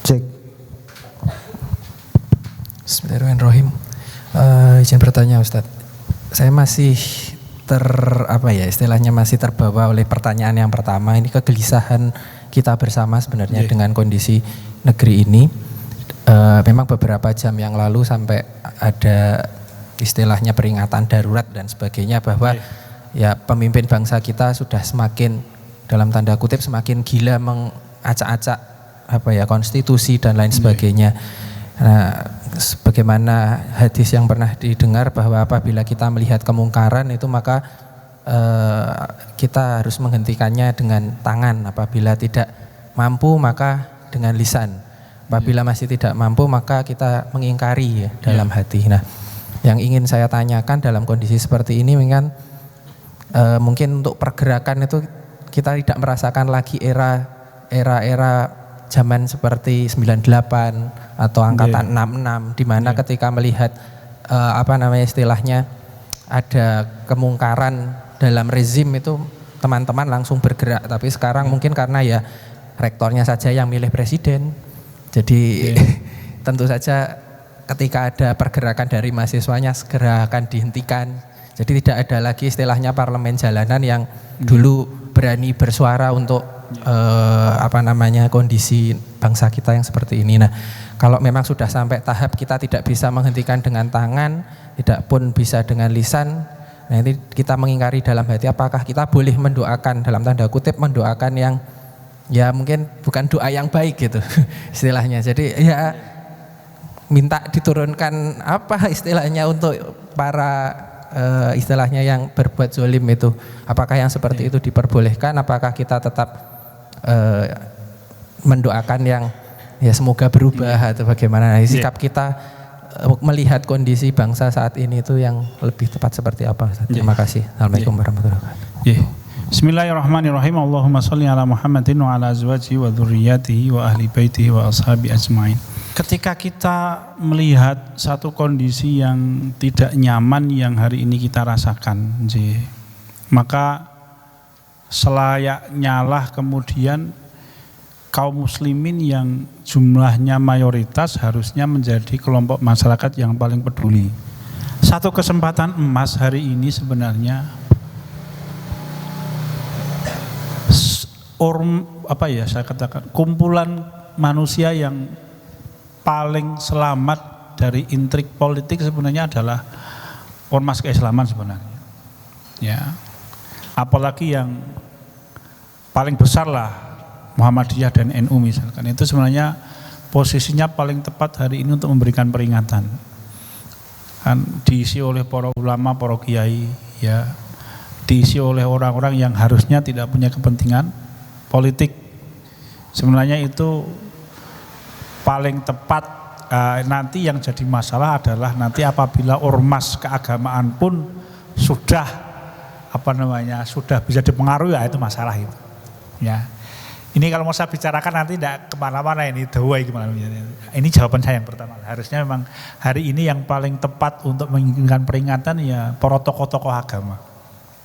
Cek. Bismillahirrahmanirrahim. Izin bertanya Ustadz. Saya masih istilahnya masih terbawa oleh pertanyaan yang pertama. Ini kegelisahan kita bersama sebenarnya dengan kondisi negeri ini. Memang beberapa jam yang lalu sampai ada istilahnya peringatan darurat dan sebagainya bahwa ya pemimpin bangsa kita sudah semakin dalam tanda kutip semakin gila acak-acak konstitusi dan lain sebagainya. Nah, sebagaimana hadis yang pernah didengar bahwa apabila kita melihat kemungkaran itu maka kita harus menghentikannya dengan tangan, apabila tidak mampu maka dengan lisan, apabila masih tidak mampu maka kita mengingkari dalam hati. Nah, yang ingin saya tanyakan dalam kondisi seperti ini mungkin untuk pergerakan itu kita tidak merasakan lagi era zaman seperti 98 atau angkatan 66 di mana ketika melihat istilahnya ada kemungkaran dalam rezim itu teman-teman langsung bergerak, tapi sekarang mungkin karena ya rektornya saja yang milih presiden. Jadi tentu saja ketika ada pergerakan dari mahasiswanya segera akan dihentikan. Jadi tidak ada lagi istilahnya parlemen jalanan yang dulu berani bersuara untuk kondisi bangsa kita yang seperti ini. Nah, kalau memang sudah sampai tahap kita tidak bisa menghentikan dengan tangan, tidak pun bisa dengan lisan, nanti kita mengingkari dalam hati, apakah kita boleh mendoakan dalam tanda kutip mendoakan yang ya mungkin bukan doa yang baik gitu istilahnya. Jadi ya minta diturunkan istilahnya untuk para istilahnya yang berbuat zalim itu. Apakah yang seperti itu diperbolehkan? Apakah kita tetap mendoakan yang ya semoga berubah atau bagaimana? Nah, sikap kita melihat kondisi bangsa saat ini itu yang lebih tepat seperti apa? Terima kasih. Assalamualaikum warahmatullahi wabarakatuh. Bismillahirrahmanirrahim. Allahumma sholli ala Muhammadin wa ala azwajihi wa dzurriyyatihi wa ahli baitihi wa ashabi ajmain. Ketika kita melihat satu kondisi yang tidak nyaman yang hari ini kita rasakan, maka selayaknya lah kemudian kaum muslimin yang jumlahnya mayoritas harusnya menjadi kelompok masyarakat yang paling peduli. Satu kesempatan emas hari ini sebenarnya kumpulan manusia yang paling selamat dari intrik politik sebenarnya adalah ormas keislaman sebenarnya. Ya. Apalagi yang paling besar lah Muhammadiyah dan NU misalkan, itu sebenarnya posisinya paling tepat hari ini untuk memberikan peringatan. Kan diisi oleh para ulama, para kiai, ya, diisi oleh orang-orang yang harusnya tidak punya kepentingan politik. Sebenarnya itu paling tepat. Nanti yang jadi masalah adalah nanti apabila ormas keagamaan pun sudah sudah bisa dipengaruhi, ya itu masalah itu. Ya, ini kalau mau saya bicarakan nanti tidak kemana-mana ini dawai gimana. Ini jawaban saya yang pertama. Harusnya memang hari ini yang paling tepat untuk menginginkan peringatan ya para tokoh-tokoh agama.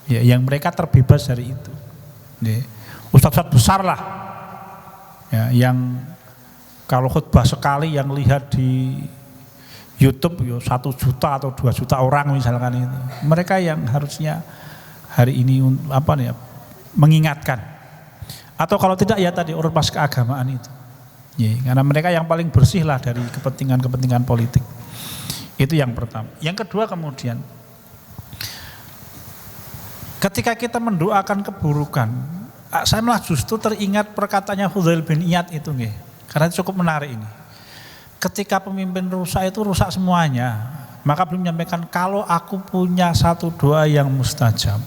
Ya, yang mereka terbebas dari itu. Ya, ustadz-ustadz besar lah. Ya, yang kalau khutbah sekali yang lihat di YouTube 1 juta atau 2 juta orang misalkan itu. Mereka yang harusnya hari ini mengingatkan. Atau kalau tidak ya tadi ormas keagamaan itu. Ya, karena mereka yang paling bersih lah dari kepentingan-kepentingan politik. Itu yang pertama. Yang kedua kemudian ketika kita mendoakan keburukan, saya malah justru teringat perkataannya Hudzail bin Iyad itu nggih. Karena itu cukup menarik ini. Ketika pemimpin rusak itu rusak semuanya, maka beliau menyampaikan kalau aku punya satu doa yang mustajab,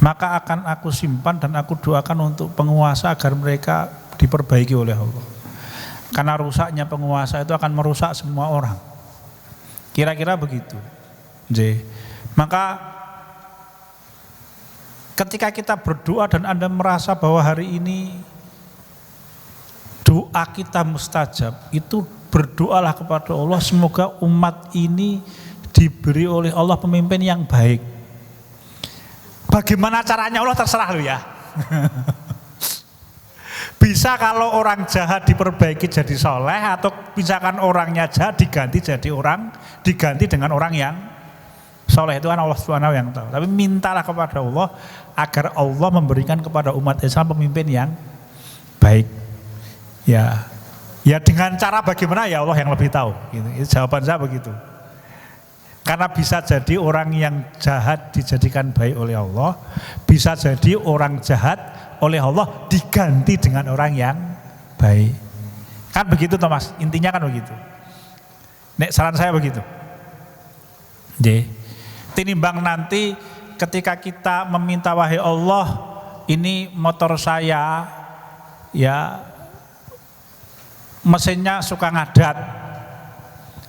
maka akan aku simpan dan aku doakan untuk penguasa agar mereka diperbaiki oleh Allah. Karena rusaknya penguasa itu akan merusak semua orang. Kira-kira begitu. Maka ketika kita berdoa dan Anda merasa bahwa hari ini doa kita mustajab, itu berdoalah kepada Allah semoga umat ini diberi oleh Allah pemimpin yang baik. Bagaimana caranya Allah terserah lu ya. Bisa kalau orang jahat diperbaiki jadi soleh, atau misalkan orangnya jahat diganti dengan orang yang soleh. Itu kan Allah Subhanahu yang tahu. Tapi mintalah kepada Allah agar Allah memberikan kepada umat Islam pemimpin yang baik. Ya dengan cara bagaimana ya Allah yang lebih tahu. Gitu. Jawaban saya begitu. Karena bisa jadi orang yang jahat dijadikan baik oleh Allah, bisa jadi orang jahat oleh Allah diganti dengan orang yang baik. Kan begitu Thomas, intinya kan begitu. Nek saran saya begitu. Tinimbang nanti ketika kita meminta wahai Allah, ini motor saya ya mesinnya suka ngadat.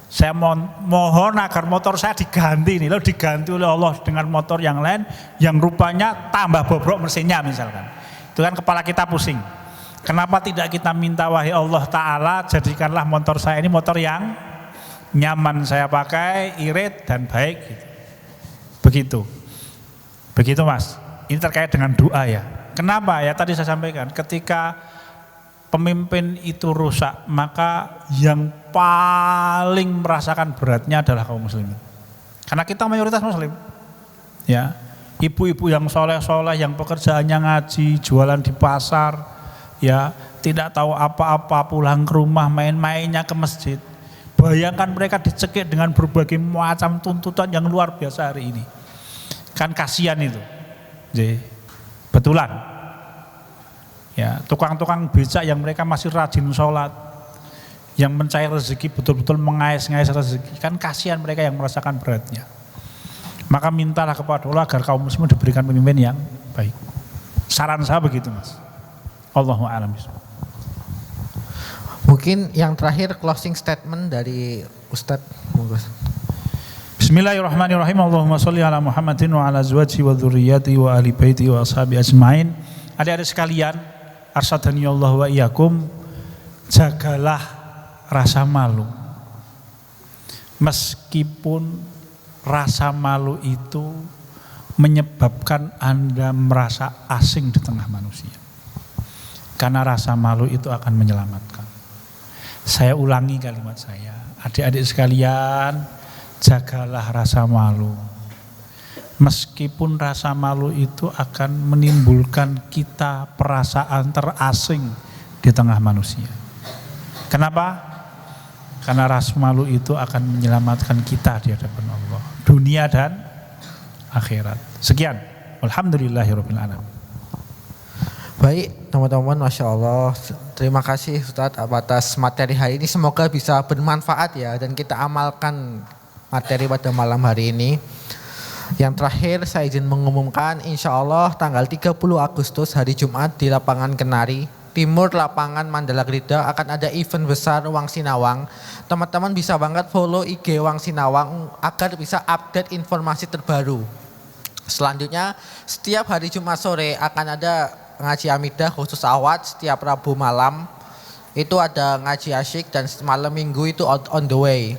Saya mohon agar motor saya diganti nih, diganti oleh Allah dengan motor yang lain yang rupanya tambah bobrok mesinnya misalkan. Itu kan kepala kita pusing. Kenapa tidak kita minta wahai Allah Ta'ala, jadikanlah motor saya ini motor yang nyaman saya pakai, irit dan baik gitu. Begitu Mas. Ini terkait dengan doa ya. Kenapa ya, tadi saya sampaikan ketika pemimpin itu rusak, maka yang paling merasakan beratnya adalah kaum muslimin. Karena kita mayoritas muslim. Ya, ibu-ibu yang soleh-soleh, yang pekerjaannya ngaji, jualan di pasar, ya, tidak tahu apa-apa, pulang ke rumah main-mainnya ke masjid. Bayangkan mereka dicekik dengan berbagai macam tuntutan yang luar biasa hari ini. Kan kasihan itu. Jadi, betulan. Ya, tukang-tukang becak yang mereka masih rajin sholat, yang mencari rezeki betul-betul mengais-ngais rezeki, kan kasihan mereka yang merasakan beratnya. Maka mintalah kepada Allah agar kaum muslimin diberikan pemimpin yang baik. Saran saya begitu Mas. Allahu a'lam. Mungkin yang terakhir closing statement dari Ustadz. Bismillahirrahmanirrahim. Allahumma sholli ala Muhammadin wa ala azwajihi wa dzurriyyatihi wa ahli baiti wa ashabi ajmain. Adik-adik sekalian, arsyadani Allah wa iyyakum, jagalah rasa malu. Meskipun rasa malu itu menyebabkan Anda merasa asing di tengah manusia. Karena rasa malu itu akan menyelamatkan. Saya ulangi kalimat saya. Adik-adik sekalian, jagalah rasa malu. Meskipun rasa malu itu akan menimbulkan kita perasaan terasing di tengah manusia. Kenapa? Karena rasa malu itu akan menyelamatkan kita di hadapan Allah, dunia dan akhirat. Sekian. Alhamdulillahirabbil alamin. Baik teman-teman, Masya Allah, terima kasih Ustadz atas materi hari ini. Semoga bisa bermanfaat ya, dan kita amalkan materi pada malam hari ini. Yang terakhir saya izin mengumumkan, insya Allah tanggal 30 Agustus hari Jumat di lapangan Kenari Timur, lapangan Mandala Krida, akan ada event besar Wang Sinawang. Teman-teman bisa banget follow IG Wang Sinawang agar bisa update informasi terbaru. Selanjutnya setiap hari Jumat sore akan ada ngaji Amidah khusus awat. Setiap Rabu malam itu ada ngaji asyik, dan malam minggu itu on the way.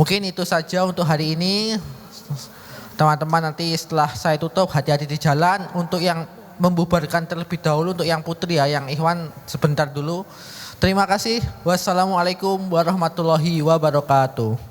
Mungkin itu saja untuk hari ini. Teman-teman, nanti setelah saya tutup hati-hati di jalan. Untuk yang membubarkan terlebih dahulu, untuk yang putri ya, yang ikhwan sebentar dulu. Terima kasih. Wassalamualaikum warahmatullahi wabarakatuh.